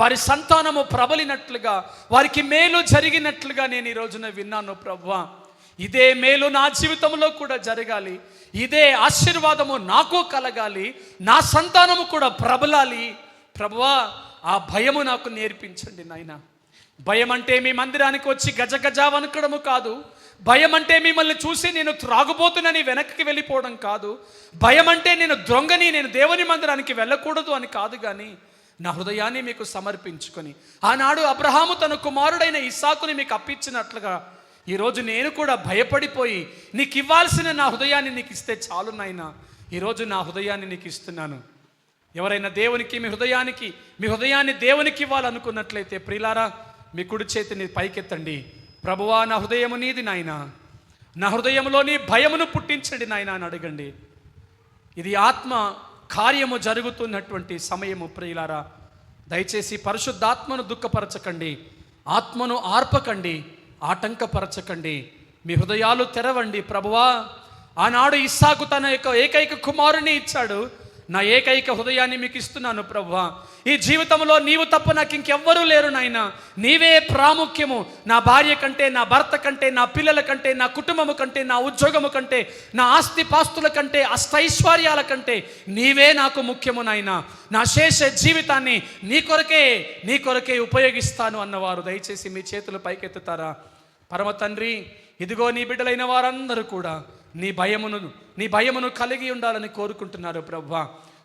వారి సంతానము ప్రబలినట్లుగా, వారికి మేలు జరిగినట్లుగా నేను ఈ రోజున విన్నాను ప్రభువా. ఇదే మేలు నా జీవితంలో కూడా జరగాలి, ఇదే ఆశీర్వాదము నాకు కలగాలి, నా సంతానము కూడా ప్రబలాలి ప్రభువా. ఆ భయము నాకు నేర్పించండి నాయన. భయం అంటే మీ మందిరానికి వచ్చి గజగజ వణకడము కాదు. భయం అంటే మిమ్మల్ని చూసి నేను త్రాగుబోతునని వెనక్కి వెళ్ళిపోవడం కాదు. భయం అంటే నేను దొంగని, నేను దేవుని మందిరానికి వెళ్ళకూడదు అని కాదు. కానీ నా హృదయాన్ని మీకు సమర్పించుకొని, ఆనాడు అబ్రహాము తన కుమారుడైన ఇస్సాకుని మీకు అప్పించినట్లుగా ఈరోజు నేను కూడా భయపడిపోయి నీకు ఇవ్వాల్సిన నా హృదయాన్ని నీకు ఇస్తే చాలు నాయనా. ఈరోజు నా హృదయాన్ని నీకు ఇస్తున్నాను. ఎవరైనా దేవునికి మీ హృదయాన్ని దేవునికి ఇవ్వాలనుకున్నట్లయితే ప్రియులారా, మీ కుడి చేతిని పైకెత్తండి. ప్రభువా, నా హృదయము నీది నాయనా, నా హృదయంలో నీ భయమును పుట్టించండి నాయనా అని అడగండి. ఇది ఆత్మ కార్యము జరుగుతున్నటువంటి సమయము ప్రియులారా. దయచేసి పరిశుద్ధాత్మను దుఃఖపరచకండి, ఆత్మను ఆర్పకండి, ఆటంకపరచకండి. మీ హృదయాలు తెరవండి. ప్రభువా, ఆనాడు ఇస్సాకు తన యొక్క ఏకైక కుమారుని ఇచ్చాడు, నా ఏకైక హృదయాన్ని మీకు ఇస్తున్నాను ప్రభువా. ఈ జీవితంలో నీవు తప్ప నాకు ఇంకెవ్వరూ లేరు నాయనా. నీవే ప్రాముఖ్యము. నా భార్య కంటే, నా భర్త కంటే, నా పిల్లల కంటే, నా కుటుంబము కంటే, నా ఉద్యోగము కంటే, నా ఆస్తి పాస్తుల కంటే, అష్టైశ్వర్యాల కంటే నీవే నాకు ముఖ్యము నాయనా. నా శేష జీవితాన్ని నీ కొరకే ఉపయోగిస్తాను అన్నవారు దయచేసి మీ చేతులు పైకెత్తుతారా? పరమ తండ్రి, ఇదిగో నీ బిడ్డలైన వారందరూ కూడా నీ భయమును కలిగి ఉండాలని కోరుకుంటున్నారు ప్రభువా.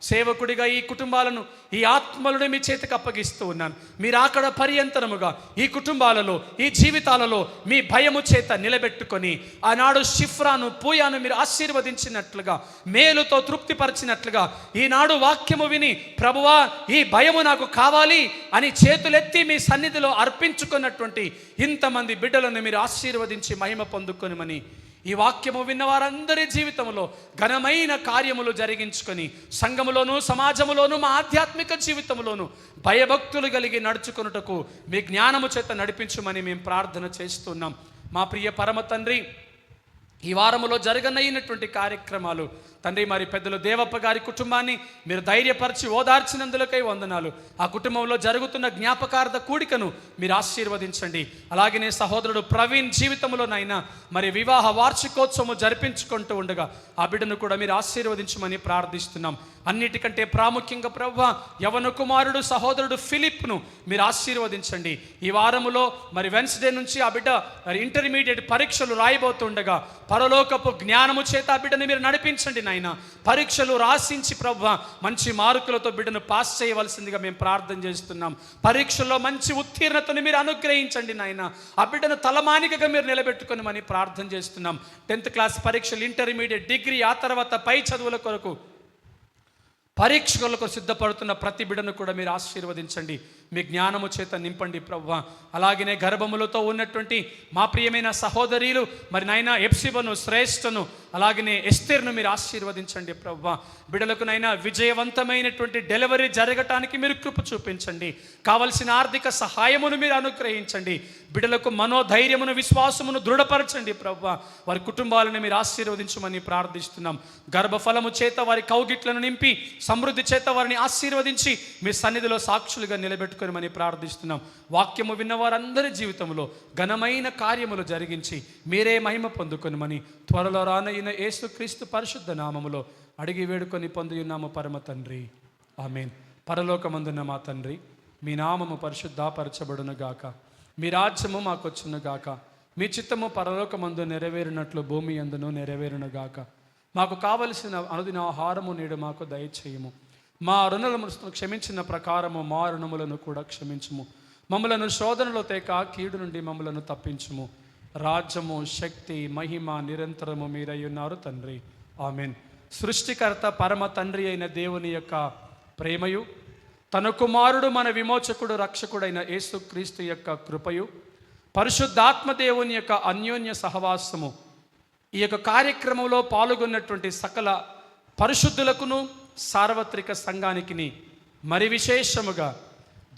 సేవకుడిగా ఈ కుటుంబాలను, ఈ ఆత్మలను మీ చేతికి అప్పగిస్తూ ఉన్నాను. మీరు అక్కడ పర్యంతరముగా ఈ కుటుంబాలలో, ఈ జీవితాలలో మీ భయము చేత నిలబెట్టుకొని, ఆనాడు షిఫ్రాను పూయాను మీరు ఆశీర్వదించినట్లుగా, మేలుతో తృప్తిపరిచినట్లుగా, ఈనాడు వాక్యము విని ప్రభువా ఈ భయము నాకు కావాలి అని చేతులెత్తి మీ సన్నిధిలో అర్పించుకున్నటువంటి ఇంతమంది బిడ్డలను మీరు ఆశీర్వదించి మహిమ పొందుకొనిమని, ఈ వాక్యము విన్న వారందరి జీవితంలో ఘనమైన కార్యములు జరిగించుకొని, సంఘములోను, సమాజములోను, మా ఆధ్యాత్మిక జీవితంలోను భయభక్తులు కలిగి నడుచుకొనుటకు మీ జ్ఞానము చేత నడిపించమని మేము ప్రార్థన చేస్తున్నాం. మా ప్రియ పరమ తండ్రి, ఈ వారములో జరగనైనటువంటి కార్యక్రమాలు తండ్రి, మరి పెద్దలు దేవప్ప గారి కుటుంబాన్ని మీరు ధైర్యపరిచి ఓదార్చినందులకై వందనాలు. ఆ కుటుంబంలో జరుగుతున్న జ్ఞాపకార్థ కూడికను మీరు ఆశీర్వదించండి. అలాగనే సహోదరుడు ప్రవీణ్ జీవితంలోనైనా మరి వివాహ వార్షికోత్సవం జరిపించుకుంటూ ఉండగా ఆ బిడ్డను కూడా మీరు ఆశీర్వదించమని ప్రార్థిస్తున్నాం. అన్నిటికంటే ప్రాముఖ్యంగా ప్రభువా, యవన కుమారుడు సహోదరుడు ఫిలిప్ను మీరు ఆశీర్వదించండి. ఈ వారములో మరి వెన్స్డే నుంచి ఆ బిడ్డ ఇంటర్మీడియట్ పరీక్షలు రాయబోతుండగా పరలోకపు జ్ఞానము చేత ఆ బిడ్డను మీరు నడిపించండి నాయన. పరీక్షలు రాసించి ప్రభువా మంచి మార్కులతో బిడ్డను పాస్ చేయవలసిందిగా మేము ప్రార్థన చేస్తున్నాం. పరీక్షల్లో మంచి ఉత్తీర్ణతను మీరు అనుగ్రహించండి నాయన. ఆ బిడ్డను తలమానికగా మీరు నిలబెట్టుకొని మని ప్రార్థన చేస్తున్నాం. 10th క్లాస్ పరీక్షలు, ఇంటర్మీడియట్, డిగ్రీ, ఆ తర్వాత పై చదువుల కొరకు పరీక్షలకు సిద్ధపడుతున్న ప్రతి బిడ్డను కూడా మీరు ఆశీర్వదించండి. మీ జ్ఞానము చేత నింపండి ప్రభువా. అలాగనే గర్భములతో ఉన్నటువంటి మా ప్రియమైన సహోదరీలు మరి నాయన ఎప్సిబను, శ్రేష్ఠను, అలాగనే ఎస్తేర్ను మీరు ఆశీర్వదించండి ప్రభువా. బిడ్డలకు నైనా విజయవంతమైనటువంటి డెలివరీ జరగటానికి మీరు కృప చూపించండి. కావలసిన ఆర్థిక సహాయమును మీరు అనుగ్రహించండి. బిడ్డలకు మనోధైర్యమును, విశ్వాసమును దృఢపరచండి ప్రభువా. వారి కుటుంబాలను మీరు ఆశీర్వదించమని ప్రార్థిస్తున్నాం. గర్భఫలము చేత వారి కౌగిట్లను నింపి సమృద్ధి చేత వారిని ఆశీర్వదించి మీ సన్నిధిలో సాక్షులుగా నిలబెట్టుకోమని ప్రార్థిస్తున్నాం. వాక్యము విన్న వారందరి జీవితంలో ఘనమైన కార్యములు జరిగించి మీరే మహిమ పొందుకొనిమని త్వరలో రానయ్యిన యేసుక్రీస్తు పరిశుద్ధ నామములో అడిగి వేడుకొని పొందియున్నాము పరమ తండ్రి, ఆమేన్. పరలోకమందున్న మా తండ్రి, మీ నామము పరిశుద్ధపరచబడును గాక, మీ రాజ్యము మాకొచ్చును గాక, మీ చిత్తము పరలోకమందు నెరవేరినట్లు భూమి యందును నెరవేరును గాక. మాకు కావలసిన అనుదిన ఆహారము నేడు మాకు దయచేయము. మా రుణములను క్షమించిన ప్రకారము మా రుణములను కూడా క్షమించుము. మమ్మలను శోధనలో తేక కీడు నుండి మమ్మలను తప్పించుము. రాజ్యము, శక్తి, మహిమ నిరంతరము మీరై ఉన్నారు తండ్రి, ఆమేన్. సృష్టికర్త పరమ తండ్రి అయిన దేవుని యొక్క ప్రేమయు, తన కుమారుడు మన విమోచకుడు రక్షకుడైన యేసుక్రీస్తు యొక్క కృపయు, పరిశుద్ధాత్మ దేవుని యొక్క అన్యోన్య సహవాసము ఈ యొక్క కార్యక్రమంలో పాల్గొన్నటువంటి సకల పరిశుద్ధులకును సార్వత్రిక సంఘానికి మరి విశేషముగా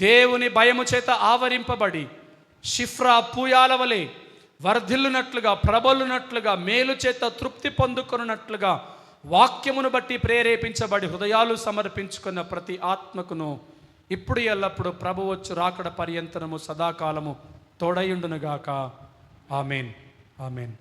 దేవుని భయము చేత ఆవరింపబడి షిఫ్రా పూయాల వలె వర్ధిల్లునట్లుగా, ప్రబలునట్లుగా, మేలు చేత తృప్తి పొందుకొనున్నట్లుగా వాక్యమును బట్టి ప్రేరేపించబడి హృదయాలు సమర్పించుకున్న ప్రతి ఆత్మకును ఇప్పుడు ఎల్లప్పుడు ప్రభు వచ్చు రాకడ పర్యంతరము సదాకాలము తోడయుండునుగాక. ఆమేన్, ఆమేన్.